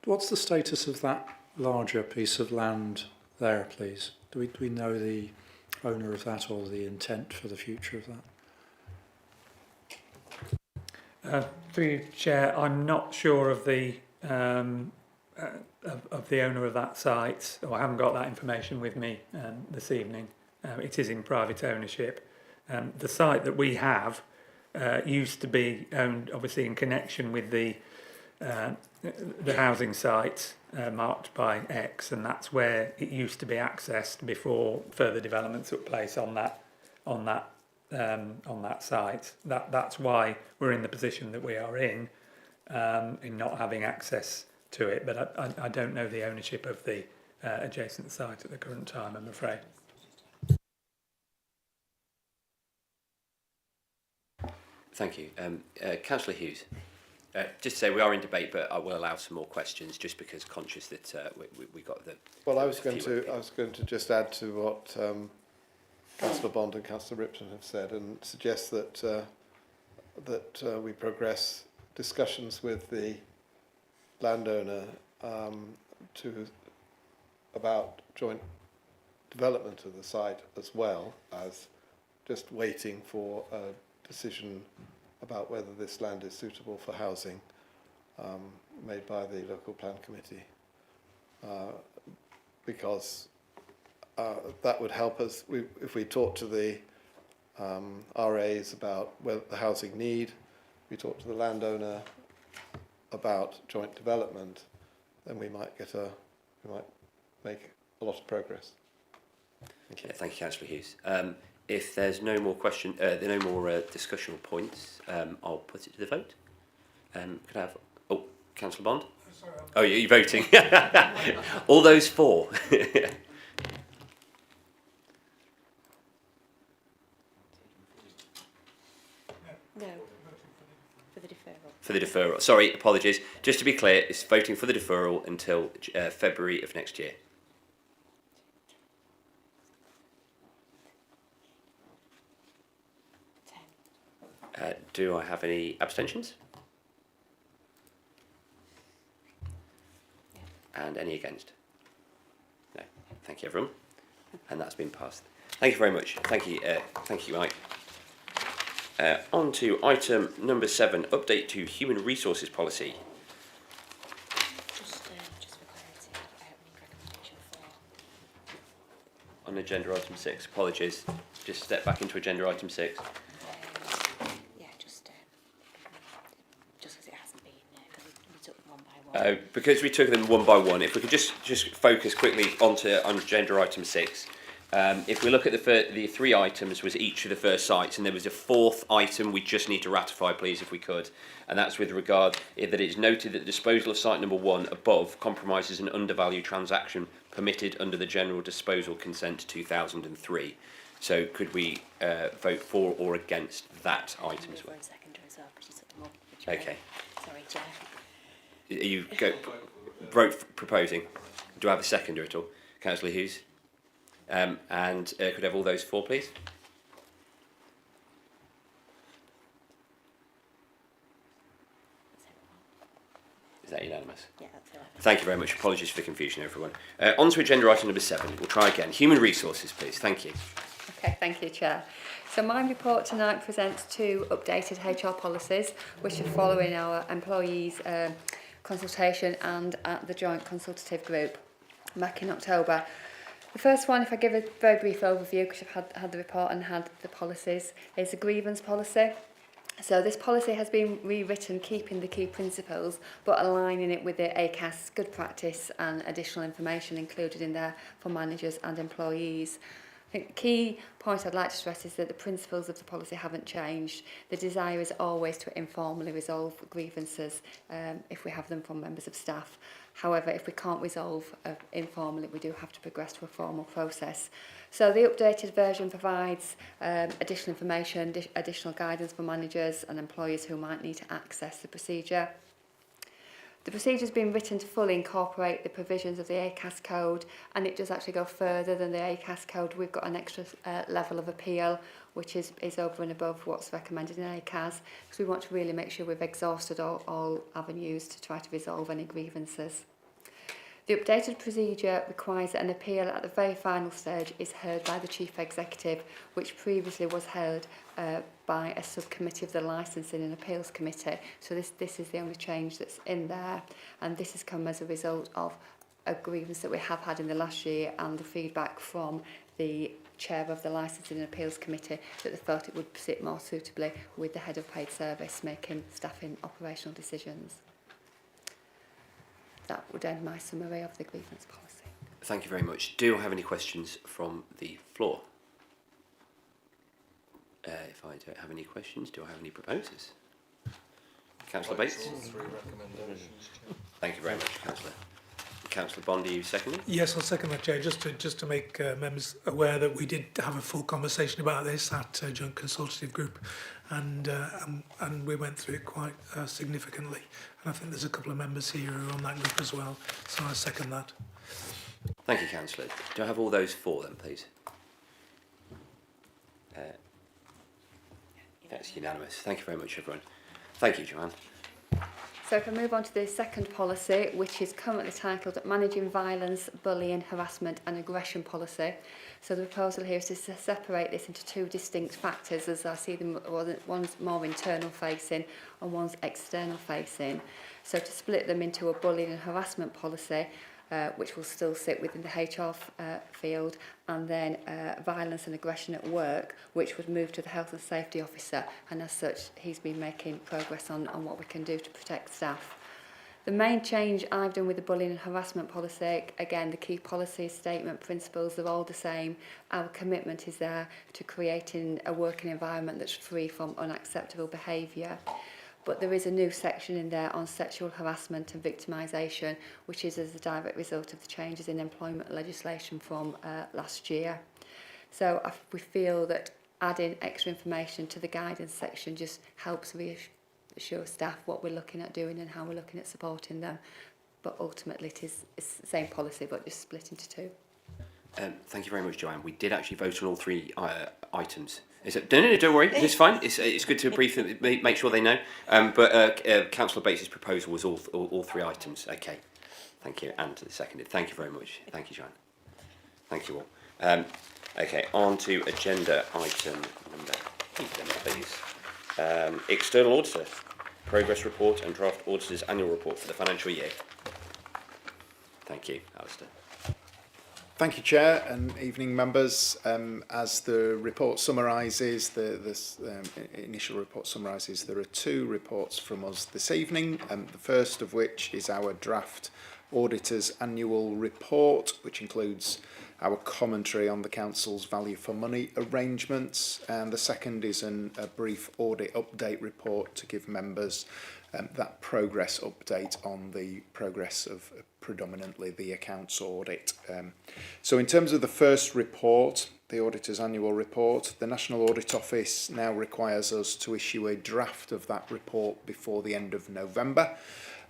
what's the status of that larger piece of land there, please? Do we know the owner of that or the intent for the future of that? Through you, Chair, I'm not sure of the owner of that site, or I haven't got that information with me this evening. It is in private ownership. The site that we have used to be owned, obviously, in connection with the housing site marked by X, and that's where it used to be accessed before further development took place on that site. That's why we're in the position that we are in not having access to it. But I don't know the ownership of the adjacent site at the current time, I'm afraid. Thank you. Councillor Hughes. Just to say we are in debate, but I will allow some more questions, just because conscious that we got the. Well, I was going to just add to what Councillor Bond and Councillor Ripton have said, and suggest that we progress discussions with the landowner about joint development of the site, as well as just waiting for a decision about whether this land is suitable for housing made by the local plan committee, because that would help us. If we talk to the RAs about the housing need, we talk to the landowner about joint development, then we might make a lot of progress. Thank you, Councillor Hughes. If there's no more discussional points, I'll put it to the vote. Could I have? Oh, Councillor Bond. Sorry, oh, you're voting. All those for. No, for the deferral. For the deferral. Sorry, apologies. Just to be clear, it's voting for the deferral until February of next year. Do I have any abstentions? And any against? No. Thank you, everyone. And that's been passed. Thank you very much. Thank you, Mike. On to item number 7, update to human resources policy. Just for clarity, recommendation for. On agenda item 6, apologies. Just step back into agenda item 6. Yeah, just because it hasn't been, because we took them one by one. Because we took them one by one, if we could just focus quickly on agenda item 6. If we look at the 3 items was each of the first sites, and there was a 4th item we just need to ratify, please, if we could, and that's with regard that it's noted that the disposal of site number 1 above compromises an undervalued transaction permitted under the General Disposal Consent 2003. So could we vote for or against that item as well? Seconder as well, because you took them up. Okay. Sorry, Chair. Are you proposing? Do I have a seconder at all? Councillor Hughes? And could I have all those 4, please? Is that unanimous? Yeah, that's it. Thank you very much. Apologies for the confusion, everyone. On to agenda item number 7. We'll try again. Human resources, please. Thank you. Okay, thank you, Chair. So my report tonight presents 2 updated HR policies, which are following our employees' consultation and at the joint consultative group back in October. The first one, if I give a very brief overview, because I've had the report and had the policies, is a grievance policy. So this policy has been rewritten, keeping the key principles, but aligning it with the ACAS good practice and additional information included in there for managers and employees. I think the key point I'd like to stress is that the principles of the policy haven't changed. The desire is always to informally resolve grievances if we have them from members of staff. However, if we can't resolve informally, we do have to progress to a formal process. So the updated version provides additional information, additional guidance for managers and employers who might need to access the procedure. The procedure has been written to fully incorporate the provisions of the ACAS code, and it does actually go further than the ACAS code. We've got an extra level of appeal, which is over and above what's recommended in ACAS, because we want to really make sure we've exhausted all avenues to try to resolve any grievances. The updated procedure requires that an appeal at the very final stage is heard by the Chief Executive, which previously was held by a subcommittee of the Licensing and Appeals Committee. So this is the only change that's in there, and this has come as a result of a grievance that we have had in the last year and the feedback from the Chair of the Licensing and Appeals Committee that they felt it would sit more suitably with the Head of Paid Service making staffing operational decisions. That would end my summary of the grievance policy. Thank you very much. Do I have any questions from the floor? If I don't have any questions, do I have any proposers? Councillor Bates? 3 recommendations, Chair. Thank you very much, Councillor. Councillor Bond, are you seconding? Yes, I'll second that, Chair. Just to make members aware that we did have a full conversation about this at Joint Consultative Group, and we went through it quite significantly. And I think there's a couple of members here who are on that group as well, so I second that. Thank you, Councillor. Do I have all those 4 then, please? That's unanimous. Thank you very much, everyone. Thank you, Joanne. So if I move on to the second policy, which is currently titled Managing Violence, Bullying, Harassment and Aggression Policy. So the proposal here is to separate this into 2 distinct factors, as I see them. One's more internal facing and one's external facing. So to split them into a bullying and harassment policy, which will still sit within the HR field, and then violence and aggression at work, which would move to the Health and Safety Officer, and as such he's been making progress on what we can do to protect staff. The main change I've done with the bullying and harassment policy, again the key policy statement principles are all the same. Our commitment is there to creating a working environment that's free from unacceptable behaviour. But there is a new section in there on sexual harassment and victimisation, which is as a direct result of the changes in employment legislation from last year. So we feel that adding extra information to the guidance section just helps reassure staff what we're looking at doing and how we're looking at supporting them. But ultimately it's the same policy, but just split into 2. Thank you very much, Joanne. We did actually vote on all 3 items. No, don't worry. It's fine. It's good to brief them, make sure they know. But Councillor Bates's proposal was all 3 items. Okay. Thank you, and to the seconded. Thank you very much. Thank you, John. Thank you all. Okay, on to agenda item number 8, please. External auditor, progress report and draft auditor's annual report for the financial year. Thank you, Alistair. Thank you, Chair, and evening members. As the report summarises, this initial report summarises, there are 2 reports from us this evening, the first of which is our draft auditor's annual report, which includes our commentary on the Council's value for money arrangements, and the second is a brief audit update report to give members that progress update on the progress of predominantly the accounts audit. So in terms of the first report, the Auditor's Annual Report, the National Audit Office now requires us to issue a draft of that report before the end of November.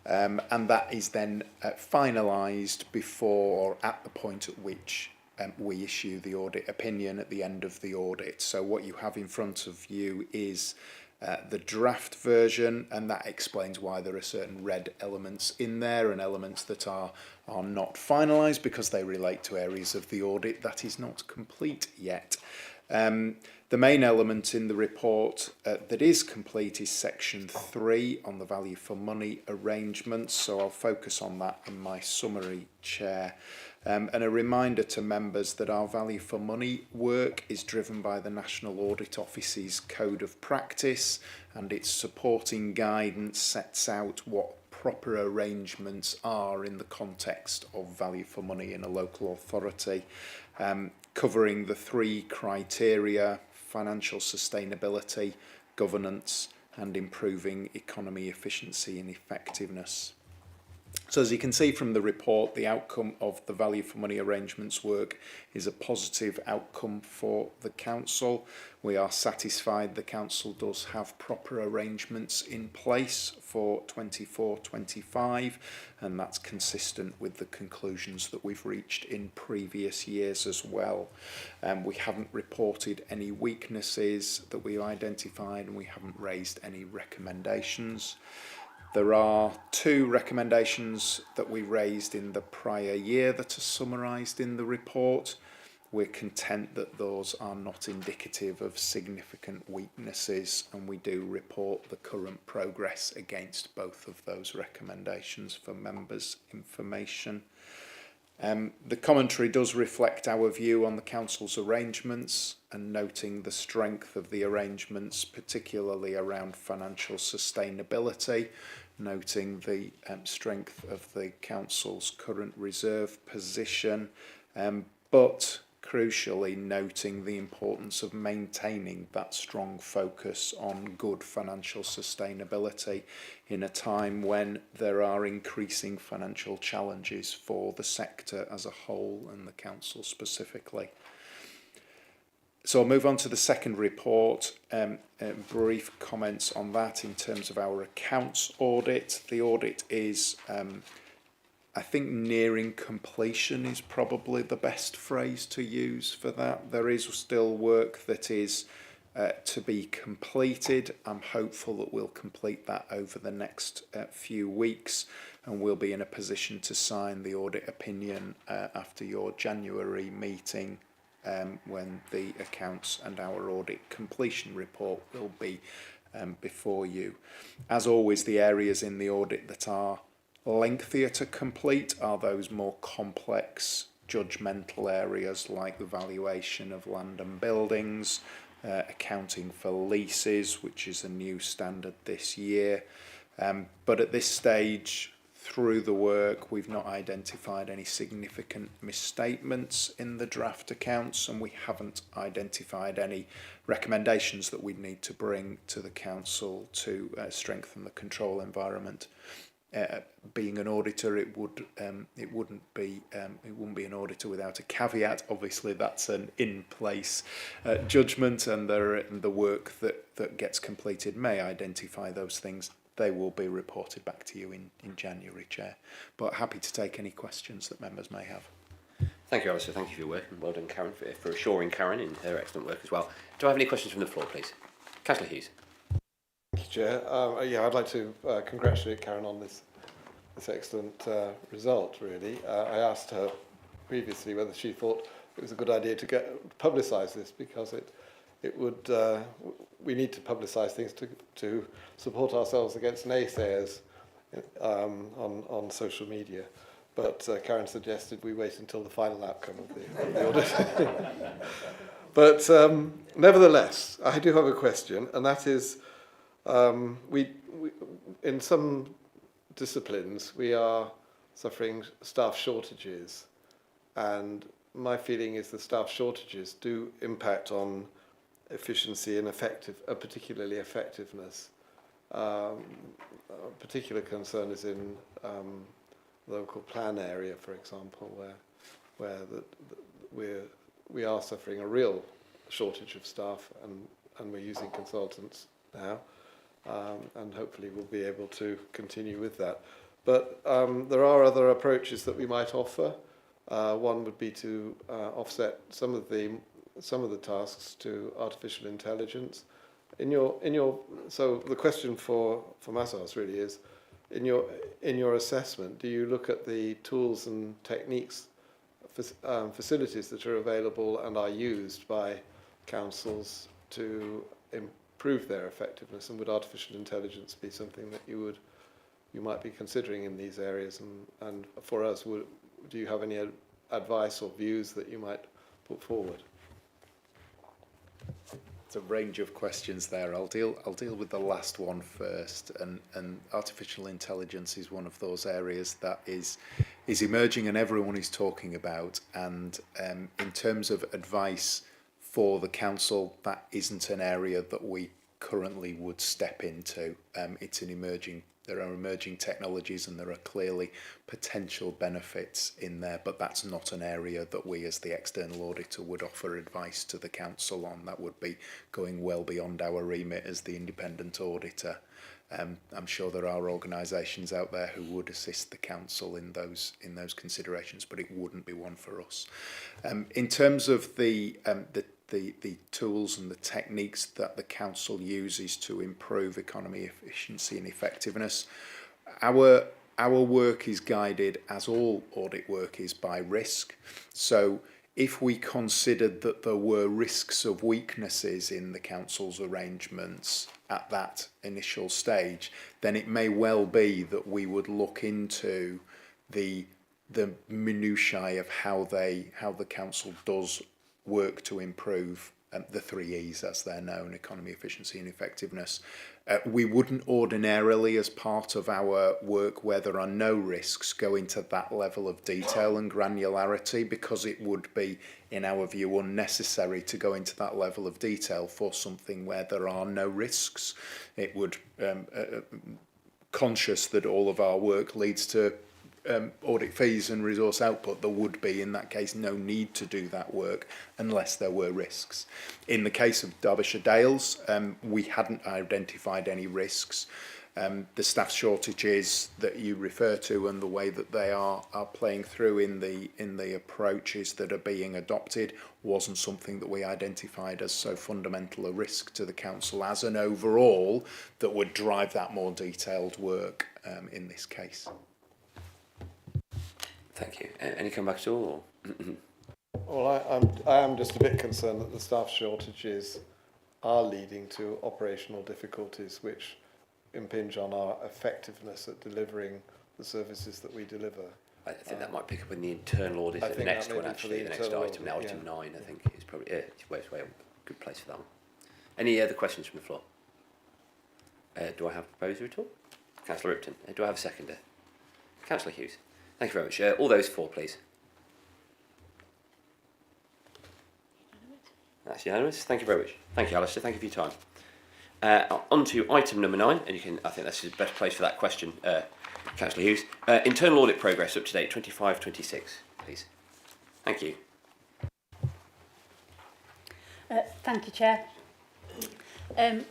And that is then finalised before or at the point at which we issue the audit opinion at the end of the audit. So what you have in front of you is the draft version, and that explains why there are certain red elements in there and elements that are not finalised because they relate to areas of the audit that is not complete yet. The main element in the report that is complete is section 3 on the value for money arrangements, so I'll focus on that in my summary, Chair. And a reminder to members that our value for money work is driven by the National Audit Office's Code of Practice, and its supporting guidance sets out what proper arrangements are in the context of value for money in a local authority, covering the 3 criteria: financial sustainability, governance, and improving economy efficiency and effectiveness. So as you can see from the report, the outcome of the value for money arrangements work is a positive outcome for the Council. We are satisfied the Council does have proper arrangements in place for 24-25, and that's consistent with the conclusions that we've reached in previous years as well. We haven't reported any weaknesses that we identified, and we haven't raised any recommendations. There are 2 recommendations that we raised in the prior year that are summarised in the report. We're content that those are not indicative of significant weaknesses, and we do report the current progress against both of those recommendations for members' information. The commentary does reflect our view on the Council's arrangements and noting the strength of the arrangements, particularly around financial sustainability, noting the strength of the Council's current reserve position, but crucially noting the importance of maintaining that strong focus on good financial sustainability in a time when there are increasing financial challenges for the sector as a whole and the Council specifically. So I'll move on to the second report, brief comments on that in terms of our accounts audit. The audit is, I think, nearing completion is probably the best phrase to use for that. There is still work that is to be completed. I'm hopeful that we'll complete that over the next few weeks, and we'll be in a position to sign the audit opinion after your January meeting, when the accounts and our audit completion report will be before you. As always, the areas in the audit that are lengthier to complete are those more complex judgmental areas like the valuation of land and buildings, accounting for leases, which is a new standard this year. But at this stage, through the work, we've not identified any significant misstatements in the draft accounts, and we haven't identified any recommendations that we'd need to bring to the Council to strengthen the control environment. Being an auditor, it wouldn't be an auditor without a caveat. Obviously, that's an in-place judgment, and the work that gets completed may identify those things. They will be reported back to you in January, Chair. But happy to take any questions that members may have. Thank you, Alistair. Thank you for your work, and well done, Karen, for assuring Karen in her excellent work as well. Do I have any questions from the floor, please? Councillor Hughes. Thank you, Chair. Yeah, I'd like to congratulate Karen on this this excellent result, really. I asked her previously whether she thought it was a good idea to publicise this, because it would we need to publicise things to support ourselves against naysayers on social media. But Karen suggested we wait until the final outcome of the audit. But nevertheless, I do have a question, and that is, we in some disciplines we are suffering staff shortages, and my feeling is the staff shortages do impact on efficiency and particularly effectiveness. A particular concern is in local plan area, for example, where we are suffering a real shortage of staff, and we're using consultants now, and hopefully we'll be able to continue with that. But there are other approaches that we might offer. One would be to offset some of the tasks to artificial intelligence. So the question for Mazars really is, in your assessment, do you look at the tools and techniques, facilities that are available and are used by councils to improve their effectiveness, and would artificial intelligence be something that you might be considering in these areas? And for us, do you have any advice or views that you might put forward? It's a range of questions there. I'll deal with the last one first, and artificial intelligence is one of those areas that is emerging and everyone is talking about, and in terms of advice for the council, that isn't an area that we currently would step into. There are emerging technologies, and there are clearly potential benefits in there, but that's not an area that we as the external auditor would offer advice to the council on. That would be going well beyond our remit as the independent auditor. I'm sure there are organisations out there who would assist the council in those considerations, but it wouldn't be one for us. In terms of the tools and the techniques that the council uses to improve economy, efficiency and effectiveness, our work is guided, as all audit work is, by risk. So if we considered that there were risks of weaknesses in the council's arrangements at that initial stage, then it may well be that we would look into the minutiae of how the council does work to improve the 3 E's as they're known: economy, efficiency and effectiveness. We wouldn't ordinarily, as part of our work where there are no risks, go into that level of detail and granularity, because it would be, in our view, unnecessary to go into that level of detail for something where there are no risks. It would conscious that all of our work leads to audit fees and resource output, there would be, in that case, no need to do that work unless there were risks. In the case of Derbyshire Dales, we hadn't identified any risks. The staff shortages that you refer to and the way that they are playing through in the approaches that are being adopted wasn't something that we identified as so fundamental a risk to the council as an overall that would drive that more detailed work in this case. Thank you. Any comeback at all? Well, I am just a bit concerned that the staff shortages are leading to operational difficulties which impinge on our effectiveness at delivering the services that we deliver. I think that might pick up in the internal audit at the next one, actually, the next item, now item 9, I think is probably it's way a good place for that one. Any other questions from the floor? Do I have a proposer at all? Councillor Ripton. Do I have a seconder? Councillor Hughes. Thank you very much. All those for, please. That's unanimous. Thank you very much. Thank you, Alistair. Thank you for your time. On to item number 9, and I think that's the best place for that question, Councillor Hughes. Internal audit progress up to date, 25-26, please. Thank you. Thank you, Chair.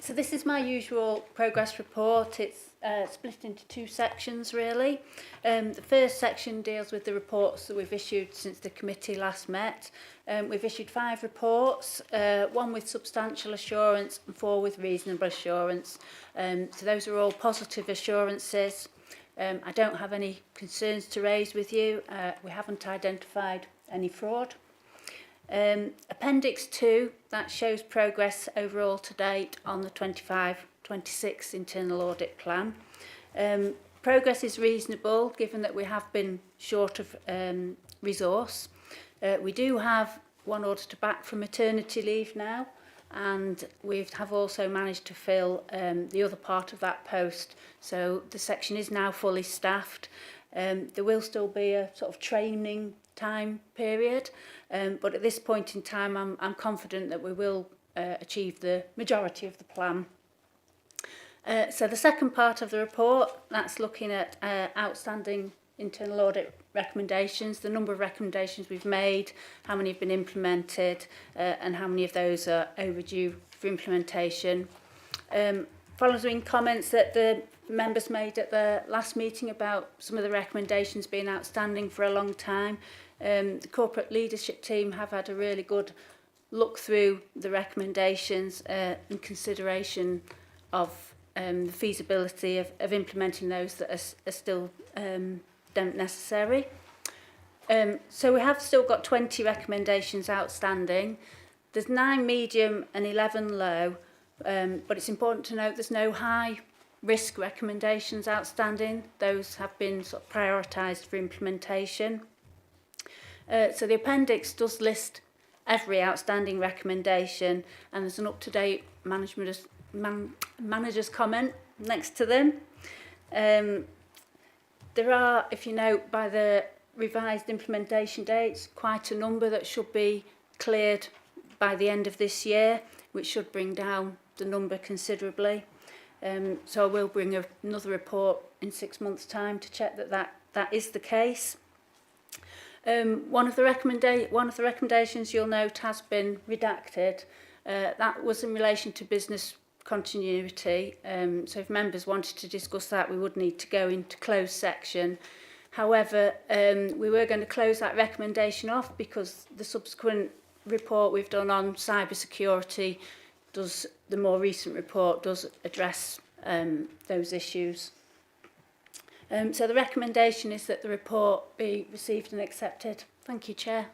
So this is my usual progress report. It's split into 2 sections, really. The first section deals with the reports that we've issued since the committee last met. We've issued 5 reports, 1 with substantial assurance and 4 with reasonable assurance. So those are all positive assurances. I don't have any concerns to raise with you. We haven't identified any fraud. Appendix 2, that shows progress overall to date on the 25-26 internal audit plan. Progress is reasonable given that we have been short of resource. We do have one auditor back from maternity leave now, and we have also managed to fill the other part of that post. So the section is now fully staffed. There will still be a sort of training time period, but at this point in time I'm confident that we will achieve the majority of the plan. So the second part of the report, that's looking at outstanding internal audit recommendations, the number of recommendations we've made, how many have been implemented, and how many of those are overdue for implementation. Following comments that the members made at the last meeting about some of the recommendations being outstanding for a long time, the corporate leadership team have had a really good look through the recommendations in consideration of the feasibility of implementing those that are still deemed necessary. So we have still got 20 recommendations outstanding. There's 9 medium and 11 low, but it's important to note there's no high risk recommendations outstanding. Those have been sort of prioritised for implementation. So the appendix does list every outstanding recommendation, and there's an up-to-date manager's comment next to them. There are, if you note by the revised implementation dates, quite a number that should be cleared by the end of this year, which should bring down the number considerably. So I will bring another report in 6 months' time to check that is the case. One of the recommendations you'll note has been redacted. That was in relation to business continuity. So if members wanted to discuss that, we would need to go into closed section. However, we were going to close that recommendation off because the subsequent report we've done on cyber security the more recent report does address those issues. So the recommendation is that the report be received and accepted. Thank you, Chair.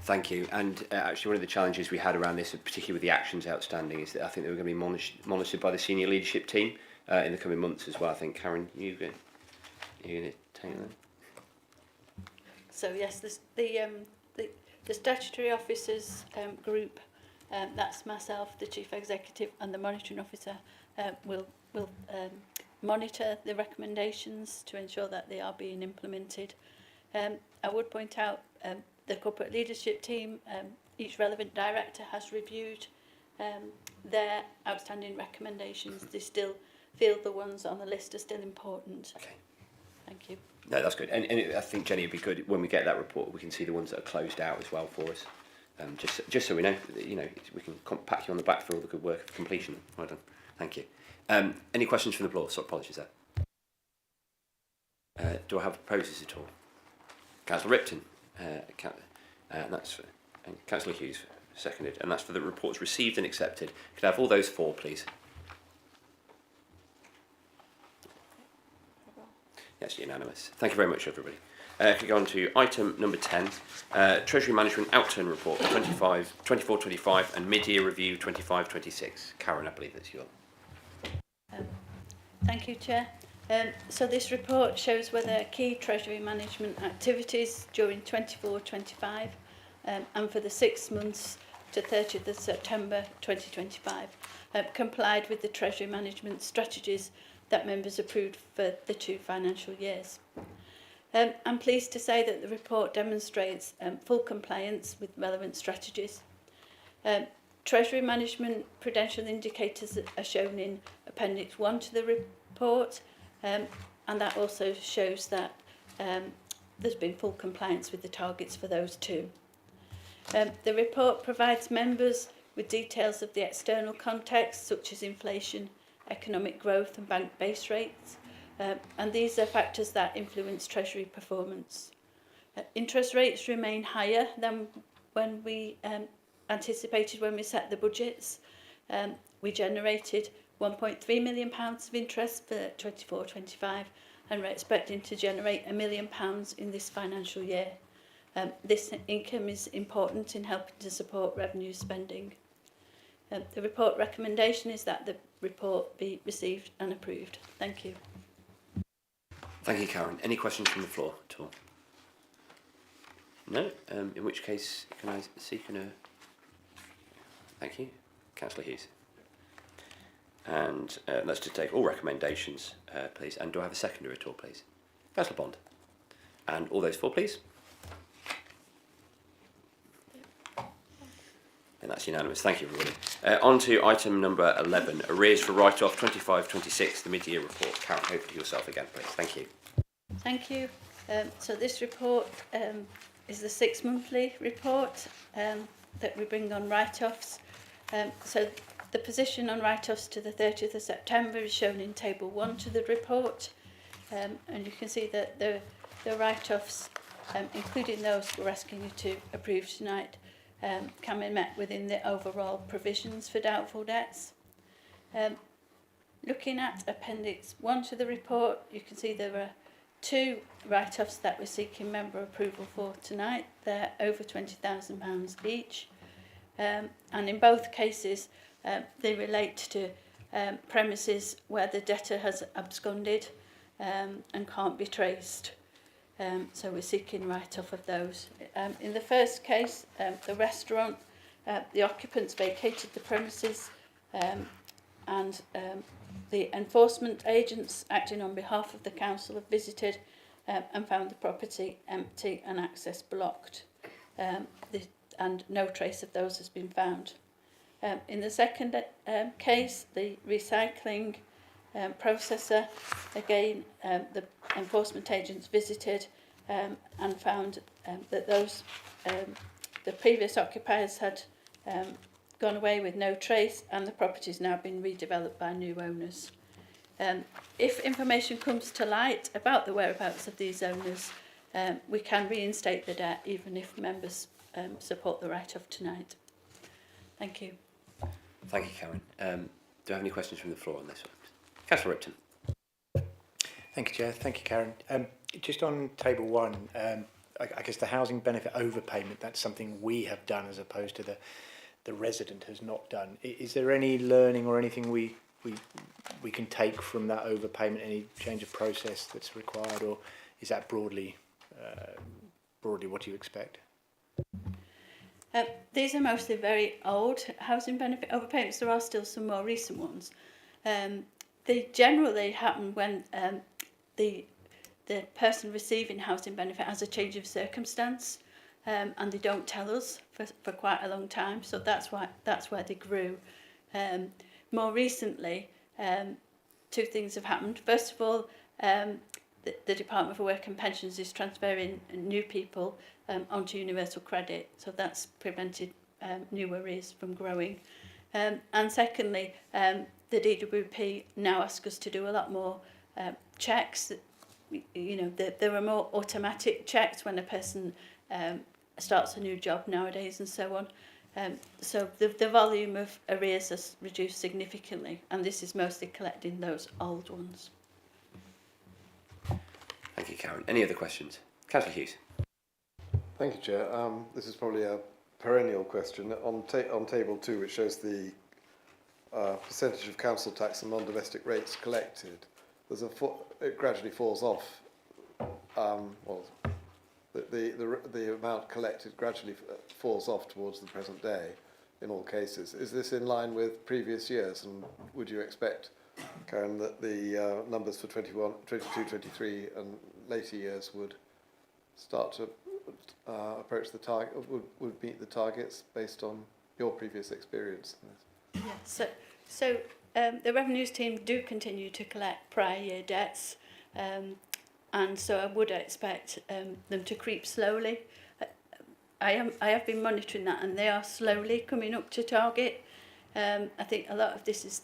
Thank you. And actually one of the challenges we had around this, particularly with the actions outstanding, is that I think they were going to be monitored by the senior leadership team in the coming months as well. I think, Karen, you're going to take that? So yes, the statutory officers group, that's myself, the Chief Executive, and the Monitoring Officer will monitor the recommendations to ensure that they are being implemented. I would point out the corporate leadership team, each relevant director has reviewed their outstanding recommendations. They still feel the ones on the list are still important. Okay. Thank you. No, that's good. And I think, Jenny, it'd be good when we get that report, we can see the ones that are closed out as well for us. Just so we know, we can pat you on the back for all the good work of completion. Well done. Thank you. Any questions from the floor? Sorry, apologies there. Do I have proposers at all? Councillor Ripton, and that's for Councillor Hughes, seconded, and that's for the reports received and accepted. Could I have all those 4, please? Yes, unanimous. Thank you very much, everybody. Could we go on to item number 10, Treasury Management Outturn Report 24-25 and Mid-Year Review 25-26. Karen, I believe that's yours. Thank you, Chair. So this report shows whether key Treasury management activities during 24-25 and for the 6 months to 30th of September 2025 complied with the Treasury management strategies that members approved for the 2 financial years. I'm pleased to say that the report demonstrates full compliance with relevant strategies. Treasury management prudential indicators are shown in Appendix 1 to the report, and that also shows that there's been full compliance with the targets for those 2. The report provides members with details of the external context, such as inflation, economic growth and bank base rates, and these are factors that influence Treasury performance. Interest rates remain higher than when we anticipated when we set the budgets. We generated £1.3 million of interest for 24-25, and we're expecting to generate £1 million in this financial year. This income is important in helping to support revenue spending. The report recommendation is that the report be received and approved. Thank you. Thank you, Karen. Any questions from the floor at all? No? In which case, can I seek a... Thank you. Councillor Hughes. And let's just take all recommendations, please. And do I have a seconder at all, please? Councillor Bond. And all those 4, please. And that's unanimous. Thank you, everybody. On to item number 11, arrears for write-off 25-26, the mid-year report. Karen, over to yourself again, please. Thank you. Thank you. So this report is the 6-monthly report that we bring on write-offs. So the position on write-offs to the 30th of September is shown in Table 1 to the report. And you can see that the write-offs, including those we're asking you to approve tonight, can be met within the overall provisions for doubtful debts. Looking at Appendix 1 to the report, you can see there are 2 write-offs that we're seeking member approval for tonight. They're over £20,000 each. And in both cases, they relate to premises where the debtor has absconded and can't be traced. So we're seeking write-off of those. In the first case, the restaurant, the occupants vacated the premises and the enforcement agents acting on behalf of the council have visited and found the property empty and access blocked. And no trace of those has been found. In the second case, the recycling processor, again, the enforcement agents visited and found that those the previous occupiers had gone away with no trace, and the property has now been redeveloped by new owners. If information comes to light about the whereabouts of these owners, we can reinstate the debt even if members support the write-off tonight. Thank you. Thank you, Karen. Do I have any questions from the floor on this one? Councillor Ripton. Thank you, Chair. Thank you, Karen. Just on Table 1, I guess the housing benefit overpayment, that's something we have done as opposed to the resident has not done. Is there any learning or anything we can take from that overpayment, any change of process that's required, or is that broadly what you expect? These are mostly very old housing benefit overpayments. There are still some more recent ones. They generally happen when the person receiving housing benefit has a change of circumstance, and they don't tell us for quite a long time. So that's where they grew. More recently, 2 things have happened. First of all, the Department for Work and Pensions is transferring new people onto universal credit, so that's prevented new arrears from growing. And secondly, the DWP now ask us to do a lot more checks. You know, there are more automatic checks when a person starts a new job nowadays and so on. So the volume of arrears has reduced significantly, and this is mostly collecting those old ones. Thank you, Karen. Any other questions? Councillor Hughes. Thank you, Chair. This is probably a perennial question. On Table 2, which shows the percentage of council tax and non-domestic rates collected, it gradually falls off. The amount collected gradually falls off towards the present day in all cases. Is this in line with previous years, and would you expect, Karen, that the numbers for 21, 22, 23 and later years would start to approach the target, would meet the targets based on your previous experience in this? Yeah, so the revenues team do continue to collect prior year debts, and so I would expect them to creep slowly. I have been monitoring that, and they are slowly coming up to target. I think a lot of this is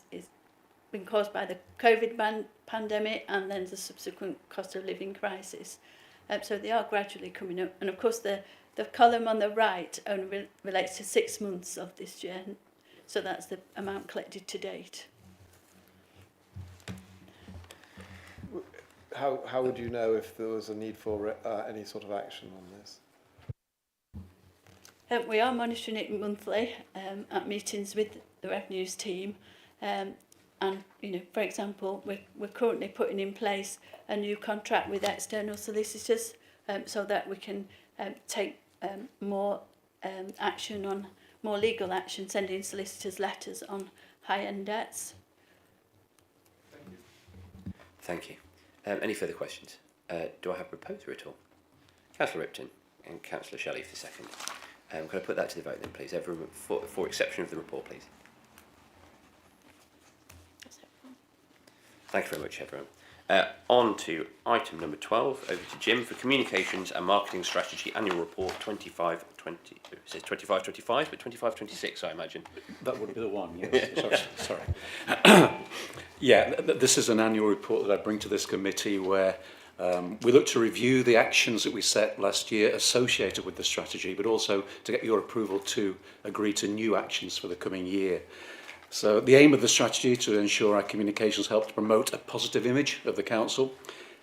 been caused by the COVID pandemic and then the subsequent cost of living crisis. So they are gradually coming up. And of course the column on the right only relates to 6 months of this year. So that's the amount collected to date. how would you know if there was a need for any sort of action on this? We are monitoring it monthly at meetings with the revenues team, and for example, we're currently putting in place a new contract with external solicitors so that we can take more action on more legal action, sending solicitors letters on high-end debts. Thank you. Any further questions? Do I have a proposer at all? Councillor Ripton and Councillor Shelley for the second. Could I put that to the vote then, please? Everyone for exception of the report, please. Thank you very much, everyone. On to item number 12, over to Jim for Communications and Marketing Strategy Annual Report 25-20. It says 25-25, but 25-26, I imagine. That would be the one, yes. Sorry. This is an annual report that I bring to this committee where we look to review the actions that we set last year associated with the strategy, but also to get your approval to agree to new actions for the coming year. So the aim of the strategy is to ensure our communications help to promote a positive image of the council,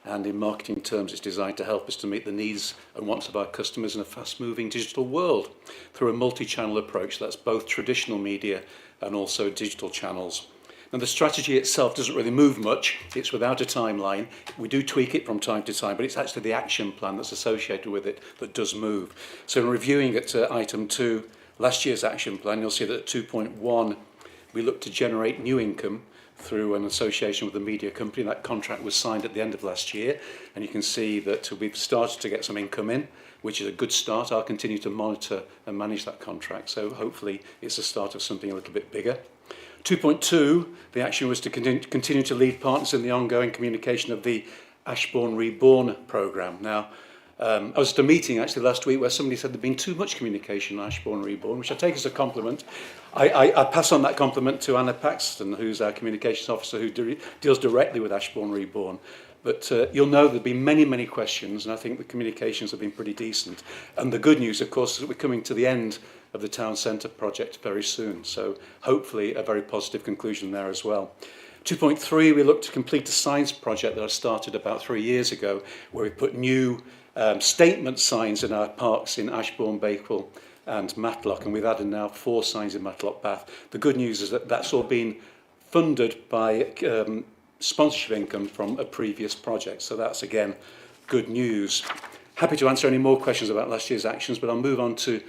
and in marketing terms it's designed to help us to meet the needs and wants of our customers in a fast-moving digital world through a multi-channel approach that's both traditional media and also digital channels. And the strategy itself doesn't really move much. It's without a timeline. We do tweak it from time to time, but it's actually the action plan that's associated with it that does move. So in reviewing at item 2, last year's action plan, you'll see that at 2.1, we look to generate new income through an association with a media company. That contract was signed at the end of last year, and you can see that we've started to get some income in, which is a good start. I'll continue to monitor and manage that contract, so hopefully it's the start of something a little bit bigger. 2.2, the action was to continue to lead partners in the ongoing communication of the Ashbourne Reborn programme. Now, I was at a meeting actually last week where somebody said there'd been too much communication on Ashbourne Reborn, which I take as a compliment. I pass on that compliment to Anna Paxton, who's our communications officer who deals directly with Ashbourne Reborn. But you'll know there've been many, many questions, and I think the communications have been pretty decent. And the good news, of course, is that we're coming to the end of the town centre project very soon. So hopefully a very positive conclusion there as well. 2.3, we look to complete a science project that I started about 3 years ago, where we put new statement signs in our parks in Ashbourne, Bakewell and Matlock, and we've added now 4 signs in Matlock Bath. The good news is that that's all been funded by sponsorship income from a previous project, so that's again good news. Happy to answer any more questions about last year's actions, but I'll move on to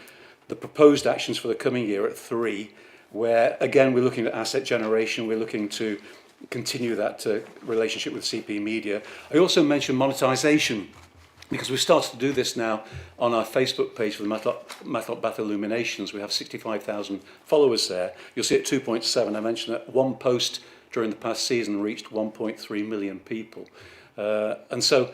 the proposed actions for the coming year at 3, where again we're looking at asset generation. We're looking to continue that relationship with CP Media. I also mentioned monetisation, because we've started to do this now on our Facebook page for the Matlock Bath Illuminations. We have 65,000 followers there. You'll see at 2.7, I mentioned that one post during the past season reached 1.3 million people. And so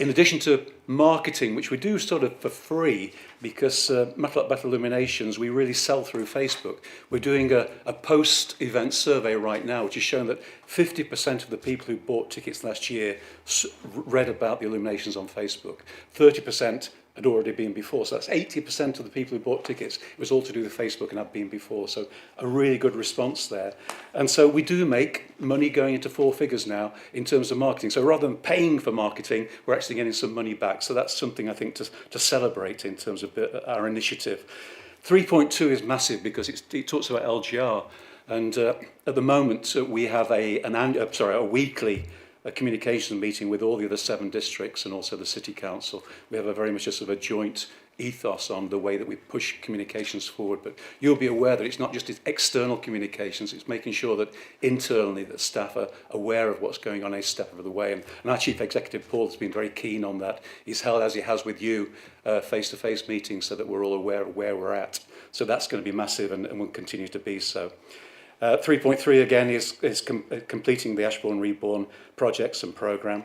in addition to marketing, which we do sort of for free, because Matlock Bath Illuminations, we really sell through Facebook. We're doing a post-event survey right now, which is showing that 50% of the people who bought tickets last year read about the illuminations on Facebook. 30% had already been before. So that's 80% of the people who bought tickets. It was all to do with Facebook and had been before. So a really good response there. And so we do make money going into 4 figures now in terms of marketing. So rather than paying for marketing, we're actually getting some money back. So that's something I think to celebrate in terms of our initiative. 3.2 is massive because it talks about LGR. And at the moment, we have a weekly communications meeting with all the other 7 districts and also the City Council. We have a very much a sort of a joint ethos on the way that we push communications forward. But you'll be aware that it's not just external communications, it's making sure that internally that staff are aware of what's going on a step of the way. And our Chief Executive, Paul, has been very keen on that. He's held, as he has with you, face-to-face meetings so that we're all aware of where we're at. So that's going to be massive and will continue to be so. 3.3 again is completing the Ashbourne Reborn projects and programme.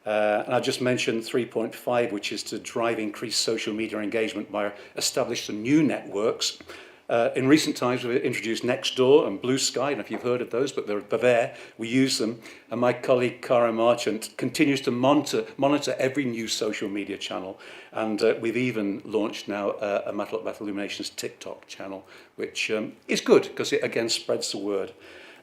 And I just mentioned 3.5, which is to drive increased social media engagement by establishing new networks. In recent times, we've introduced Nextdoor and Blue Sky. I don't know if you've heard of those, but they're there. We use them. And my colleague, Cara Marchant, continues to monitor every new social media channel. And we've even launched now a Matlock Bath Illuminations TikTok channel, which is good because it, again, spreads the word.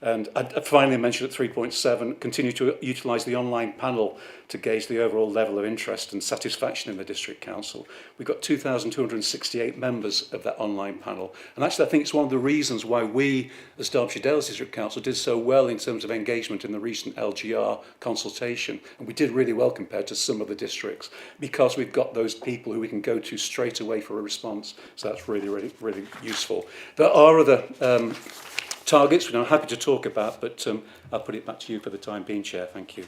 And I'd finally mentioned at 3.7, continue to utilise the online panel to gauge the overall level of interest and satisfaction in the District Council. We've got 2,268 members of that online panel. And actually, I think it's one of the reasons why we, as Derbyshire Dales District Council, did so well in terms of engagement in the recent LGR consultation. And we did really well compared to some of the districts, because we've got those people who we can go to straight away for a response. So that's really, really, really useful. There are other targets which I'm happy to talk about, but I'll put it back to you for the time being, Chair. Thank you.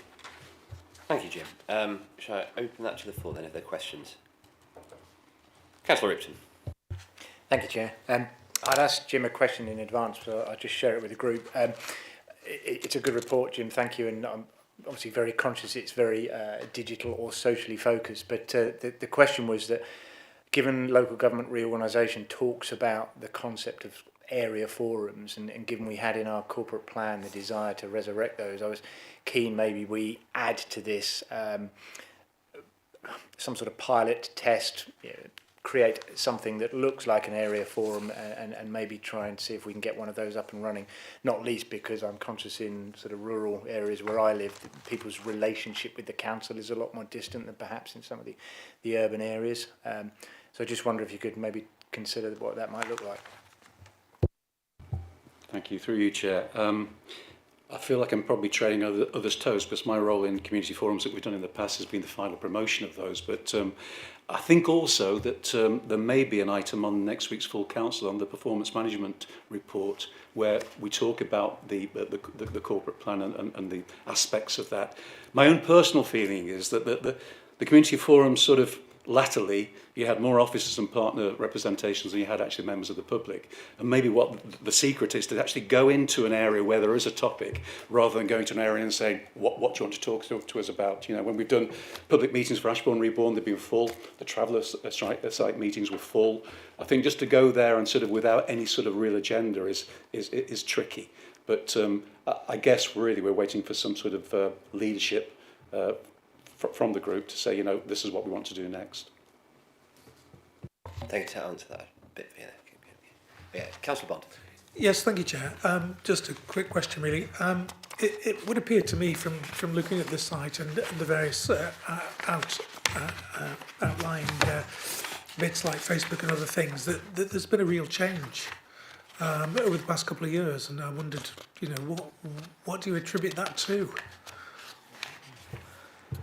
Thank you, Jim. Shall I open that to the floor then if there are questions? Councillor Ripton. Thank you, Chair. I'd asked Jim a question in advance, so I'll just share it with the group. It's a good report, Jim. Thank you. And I'm obviously very conscious it's very digital or socially focused. But the question was that, given local government reorganisation talks about the concept of area forums, and given we had in our corporate plan the desire to resurrect those, I was keen maybe we add to this some sort of pilot test, create something that looks like an area forum, and maybe try and see if we can get one of those up and running, not least because I'm conscious in sort of rural areas where I live, people's relationship with the council is a lot more distant than perhaps in some of the urban areas. So I just wonder if you could maybe consider what that might look like. Thank you. Through you, Chair. I feel like I'm probably treading others' toes, because my role in community forums that we've done in the past has been the final promotion of those. But I think also that there may be an item on next week's full council on the performance management report, where we talk about the corporate plan and the aspects of that. My own personal feeling is that the community forum sort of latterly, you had more officers and partner representations than you had actually members of the public. And maybe what the secret is to actually go into an area where there is a topic, rather than going to an area and saying, what do you want to talk to us about? You know, when we've done public meetings for Ashbourne Reborn, they've been full. The traveller site meetings were full. I think just to go there and sort of without any sort of real agenda is tricky. But I guess really we're waiting for some sort of leadership from the group to say, you know, this is what we want to do next. Thank you to answer that bit. Yeah, Councillor Bond. Yes, thank you, Chair. Just a quick question, really. It would appear to me from looking at the site and the various outlying bits like Facebook and other things that there's been a real change over the past couple of years, and I wondered, you know, what do you attribute that to?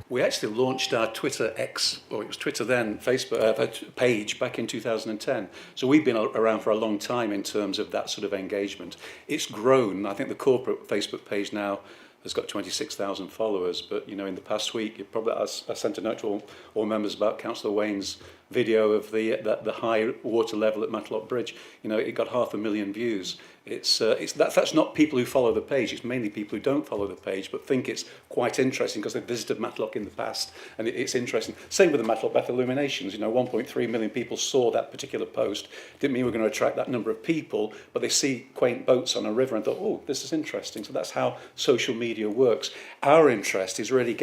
We actually launched our Twitter X, or it was Twitter then, Facebook page back in 2010. So we've been around for a long time in terms of that sort of engagement. It's grown. I think the corporate Facebook page now has got 26,000 followers. But, you know, in the past week, I sent a note to all members about Councillor Wayne's video of the high water level at Matlock Bridge. You know, it got 500,000 views. That's not people who follow the page. It's mainly people who don't follow the page but think it's quite interesting because they've visited Matlock in the past, and it's interesting. Same with the Matlock Beth illuminations. You know, 1.3 million people saw that particular post. Didn't mean we're going to attract that number of people, but they see quaint boats on a river and thought, oh, this is interesting. So that's how social media works. Our interest is really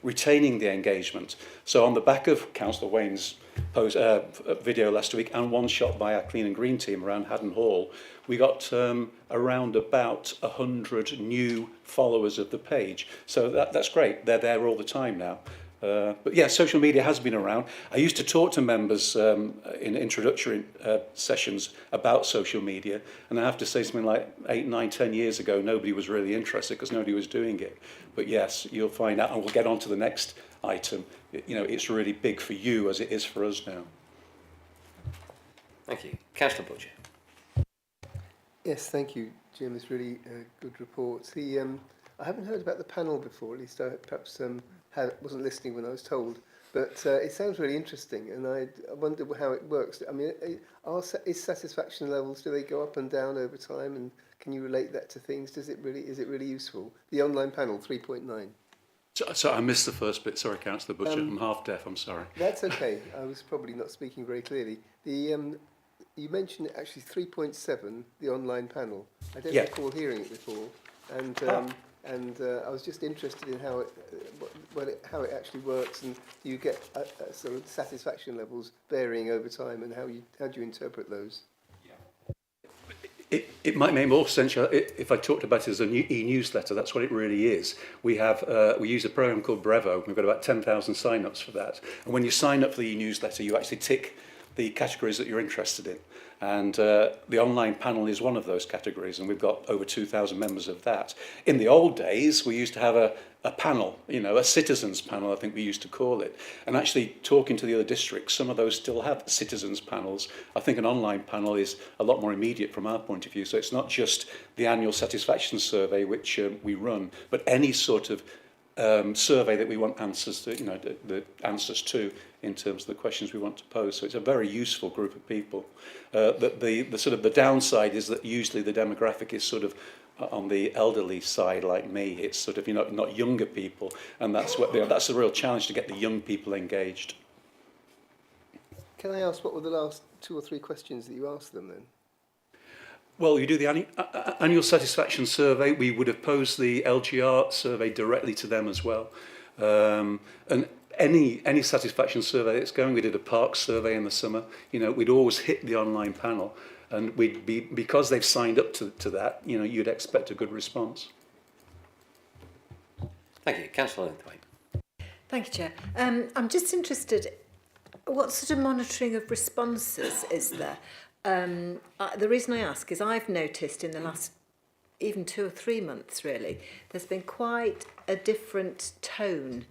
retaining the engagement. So on the back of Councillor Wayne's video last week, and one shot by our Clean and Green team around Haddon Hall, we got around about 100 new followers of the page. So that's great. They're there all the time now. But yeah, social media has been around. I used to talk to members in introductory sessions about social media, and I have to say something like 8, 9, 10 years ago, nobody was really interested because nobody was doing it. But yes, you'll find out, and we'll get on to the next item. You know, it's really big for you as it is for us now. Thank you. Councillor Butcher. Yes, thank you, Jim. It's really a good report. I haven't heard about the panel before, at least I perhaps wasn't listening when I was told, but it sounds really interesting, and I wonder how it works. I mean, is satisfaction levels, do they go up and down over time, and can you relate that to things? Is it really useful? The online panel, 3.9. So I missed the first bit. Sorry, Councillor Butcher. I'm half deaf. I'm sorry. That's okay. I was probably not speaking very clearly. You mentioned actually 3.7, the online panel. I don't recall hearing it before, and I was just interested in how it actually works, and do you get sort of satisfaction levels varying over time, and how do you interpret those? It might make more sense if I talked about it as an e-newsletter. That's what it really is. We use a program called Brevo. We've got about 10,000 sign-ups for that. And when you sign up for the e-newsletter, you actually tick the categories that you're interested in. And the online panel is one of those categories, and we've got over 2,000 members of that. In the old days, we used to have a panel, a citizens panel, I think we used to call it. And actually talking to the other districts, some of those still have citizens panels. I think an online panel is a lot more immediate from our point of view. So it's not just the annual satisfaction survey which we run, but any sort of survey that we want answers to, the answers to in terms of the questions we want to pose. So it's a very useful group of people. The sort of the downside is that usually the demographic is sort of on the elderly side, like me. It's sort of not younger people, and that's that's a real challenge to get the young people engaged. Can I ask what were the last 2 or 3 questions that you asked them then? Well, you do the annual satisfaction survey. We would have posed the LGR survey directly to them as well. And any satisfaction survey that's going, we did a park survey in the summer. We'd always hit the online panel, and we'd be, because they've signed up to that, you'd expect a good response. Thank you. Councillor Linthwaite. Thank you, Chair. I'm just interested, what sort of monitoring of responses is there? The reason I ask is I've noticed in the last even 2 or 3 months, really, there's been quite a different tone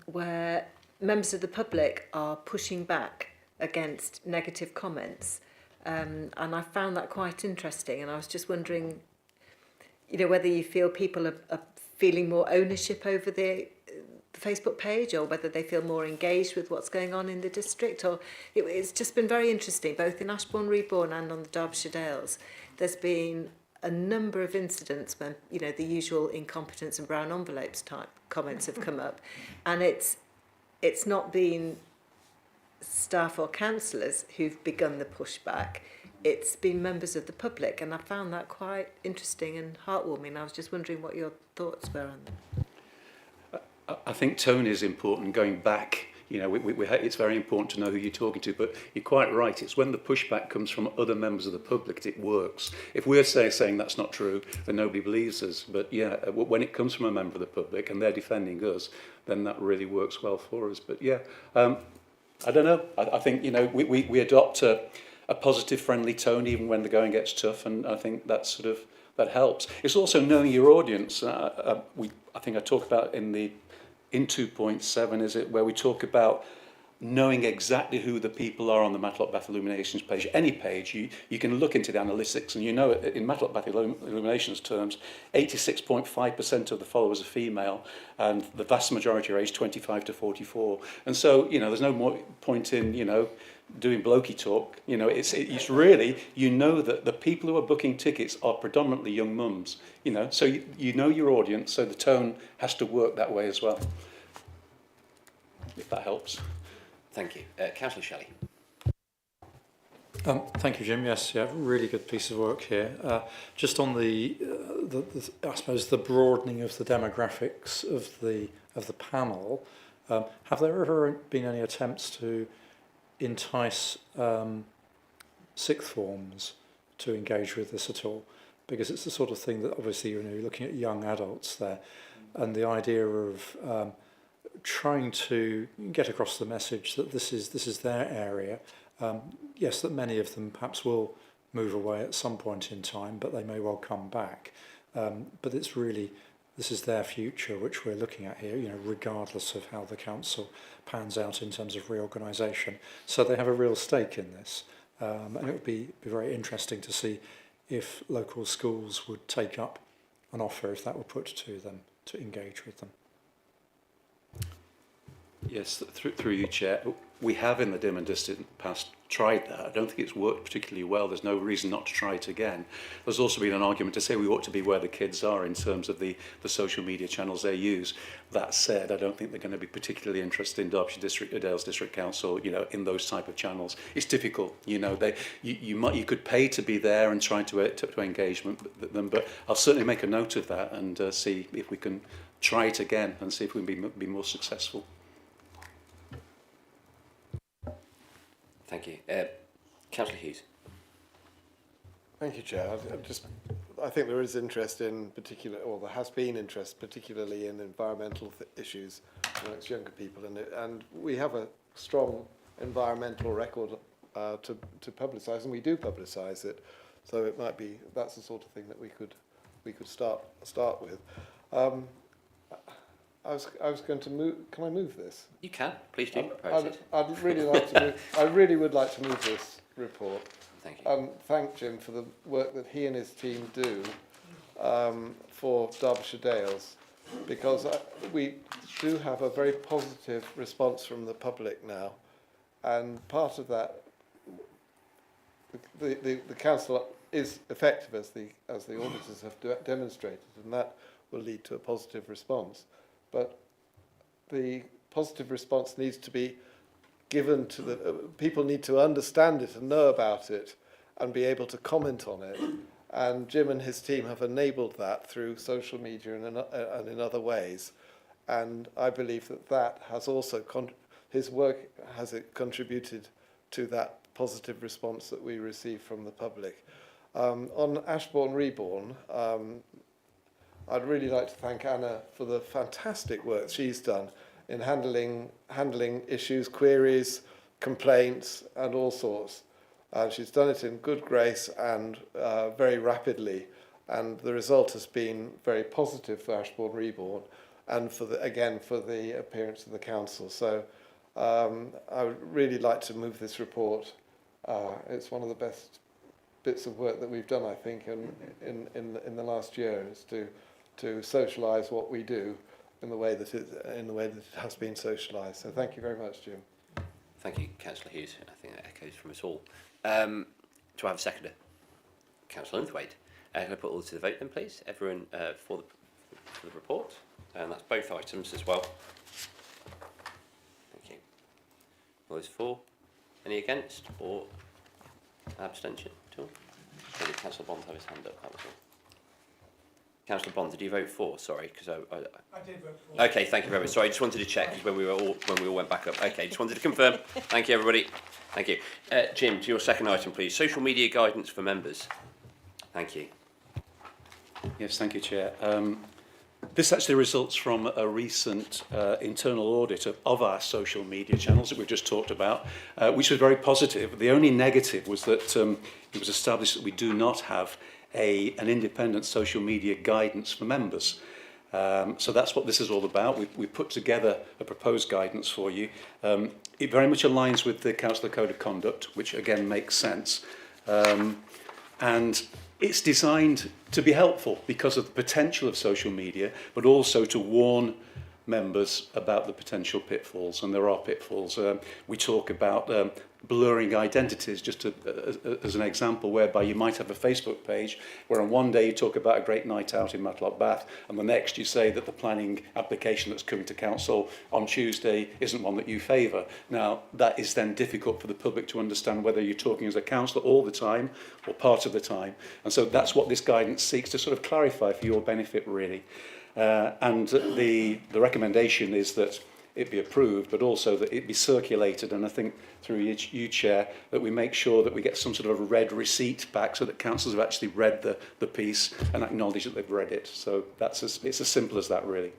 where members of the public are pushing back against negative comments. And I found that quite interesting. And I was just wondering, whether you feel people are feeling more ownership over the Facebook page, or whether they feel more engaged with what's going on in the district. Or it's just been very interesting, both in Ashbourne Reborn and on the Derbyshire Dales. There's been a number of incidents when the usual incompetence and brown envelopes type comments have come up, and it's not been staff or councillors who've begun the pushback. It's been members of the public, and I found that quite interesting and heartwarming. I was just wondering what your thoughts were on that. I think tone is important. Going back, it's very important to know who you're talking to, but you're quite right. It's when the pushback comes from other members of the public that it works. If we're saying that's not true, then nobody believes us. But yeah, when it comes from a member of the public and they're defending us, then that really works well for us. But yeah, I don't know. I think we adopt a positive, friendly tone even when the going gets tough, and I think that helps. It's also knowing your audience. I think I talk about in 2.7, is it, where we talk about knowing exactly who the people are on the Matlock Bath Illuminations page. Any page, you can look into the analytics, and in Matlock Bath Illuminations terms, 86.5% of the followers are female, and the vast majority are aged 25 to 44. And so, there's no more point in, doing blokey talk. It's really, that the people who are booking tickets are predominantly young mums. So you know your audience, so the tone has to work that way as well. If that helps. Thank you. Councillor Shelley. Thank you, Jim. Yes, yeah, really good piece of work here. Just on the I suppose the broadening of the demographics of the panel. Have there ever been any attempts to entice sixth forms to engage with this at all? Because it's the sort of thing that obviously you're looking at young adults there, and the idea of trying to get across the message that this is their area. Yes, that many of them perhaps will move away at some point in time, but they may well come back. But it's really, this is their future which we're looking at here, regardless of how the council pans out in terms of reorganisation. So they have a real stake in this, and it would be very interesting to see if local schools would take up an offer, if that were put to them, to engage with them. Yes, through you, Chair. We have in the dim and distant past tried that. I don't think it's worked particularly well. There's no reason not to try it again. There's also been an argument to say we ought to be where the kids are in terms of the social media channels they use. That said, I don't think they're going to be particularly interested in Derbyshire District, Dales District Council, in those type of channels. It's difficult, you could pay to be there and try to engage with them, but I'll certainly make a note of that and see if we can try it again and see if we can be more successful. Thank you. Councillor Hughes. Thank you, Chair. I think there is interest in particular, or there has been interest particularly in environmental issues amongst younger people, and we have a strong environmental record to publicise, and we do publicise it. So it might be that's the sort of thing that we could start with. I was going to move. Can I move this? You can. Please do. I'd really like to move. I really would like to move this report. Thank you. Thank Jim for the work that he and his team do for Derbyshire Dales, because we do have a very positive response from the public now, and part of that, the council is effective as the auditors have demonstrated, and that will lead to a positive response. But the positive response needs to be given to the people, need to understand it and know about it and be able to comment on it. And Jim and his team have enabled that through social media and in other ways. And I believe that has also, his work has contributed to that positive response that we receive from the public. On Ashbourne Reborn, I'd really like to thank Anna for the fantastic work she's done in handling issues, queries, complaints, and all sorts. She's done it in good grace and very rapidly, and the result has been very positive for Ashbourne Reborn, and for the appearance of the council. So I would really like to move this report. It's one of the best bits of work that we've done, I think, in the last year, is to socialise what we do in the way that it has been socialised. So thank you very much, Jim. Thank you, Councillor Hughes. I think that echoes from us all. Do I have a seconder? Councillor Linthwaite. Can I put all to the vote then, please? Everyone for the report, and that's both items as well. Thank you. All those for? Any against or abstention at all? Did Councillor Bond have his hand up? That was all. Councillor Bond, did you vote for? Sorry, because I did vote for. Okay, thank you very much. Sorry, I just wanted to check when we all went back up. Okay, just wanted to confirm. Thank you, everybody. Thank you. Jim, to your second item, please. Social media guidance for members. Thank you. Yes, thank you, Chair. This actually results from a recent internal audit of our social media channels that we've just talked about, which was very positive. The only negative was that it was established that we do not have an independent social media guidance for members. So that's what this is all about. We've put together a proposed guidance for you. It very much aligns with the Council Code of Conduct, which again makes sense. And it's designed to be helpful because of the potential of social media, but also to warn members about the potential pitfalls, and there are pitfalls. We talk about blurring identities, just as an example, whereby you might have a Facebook page where on one day you talk about a great night out in Matlock Bath, and the next you say that the planning application that's coming to council on Tuesday isn't one that you favour. Now, that is then difficult for the public to understand whether you're talking as a councillor all the time or part of the time. And so that's what this guidance seeks to sort of clarify for your benefit, really. And the recommendation is that it be approved, but also that it be circulated, and I think through you, Chair, that we make sure that we get some sort of a red receipt back so that councillors have actually read the piece and acknowledge that they've read it. So it's as simple as that, really.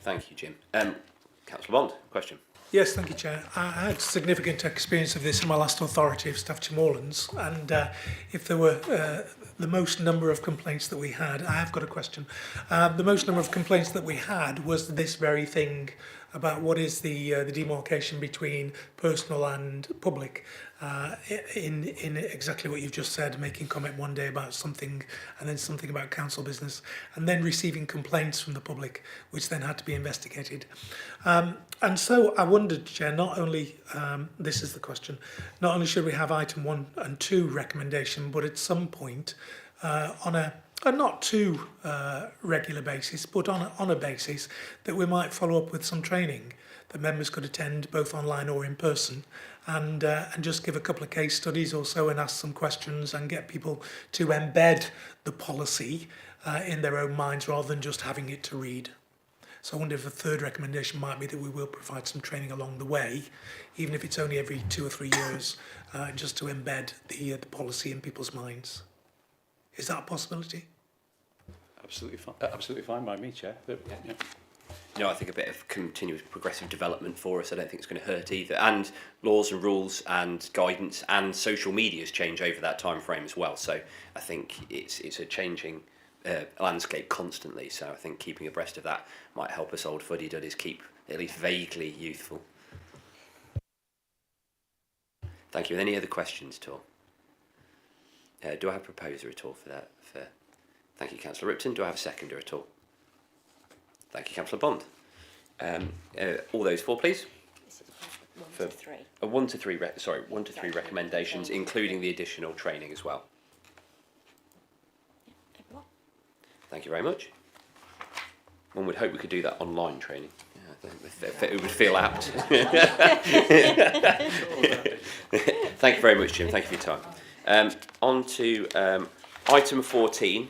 Thank you, Jim. Councillor Bond, question. Yes, thank you, Chair. I had significant experience of this in my last authority of Staffordshire Moorlands, and if there were the most number of complaints that we had, I have got a question. The most number of complaints that we had was this very thing about what is the demarcation between personal and public, in exactly what you've just said, making comment one day about something and then something about council business, and then receiving complaints from the public, which then had to be investigated. And so I wondered, Chair, not only, this is the question, not only should we have item 1 and 2 recommendation, but at some point on a not too regular basis, but on a basis that we might follow up with some training that members could attend both online or in person, and just give a couple of case studies or so and ask some questions and get people to embed the policy in their own minds rather than just having it to read. So I wonder if a third recommendation might be that we will provide some training along the way, even if it's only every 2 or 3 years, just to embed the policy in people's minds. Is that a possibility? Absolutely fine by me, Chair. Yeah. I think a bit of continuous progressive development for us, I don't think it's going to hurt either. And laws and rules and guidance and social medias change over that time frame as well. So I think it's a changing landscape constantly. So I think keeping abreast of that might help us old fuddy-duddies keep at least vaguely youthful. Thank you. Any other questions at all? Do I have a proposer at all for that? Thank you, Councillor Ripton. Do I have a seconder at all? Thank you, Councillor Bond. All those four, please. This is 1 to 3. 1 to 3. Sorry, 1 to 3 recommendations, including the additional training as well. Everyone. Thank you very much. One would hope we could do that online training. It would feel apt. Thank you very much, Jim. Thank you for your time. On to item 14,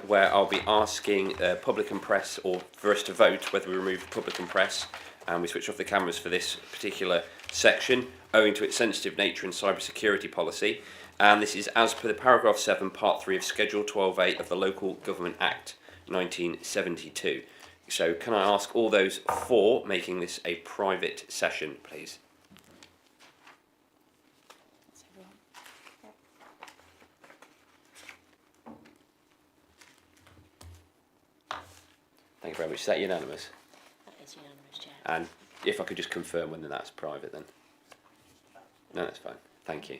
where I'll be asking public and press, or for us to vote whether we remove public and press, and we switch off the cameras for this particular section, owing to its sensitive nature and cybersecurity policy. And this is as per the paragraph 7, part 3 of Schedule 12A of the Local Government Act 1972. So can I ask all those for making this a private session, please? That's everyone. Thank you very much. Is that unanimous? That is unanimous, Chair. And if I could just confirm whether that's private then. No, that's fine. Thank you.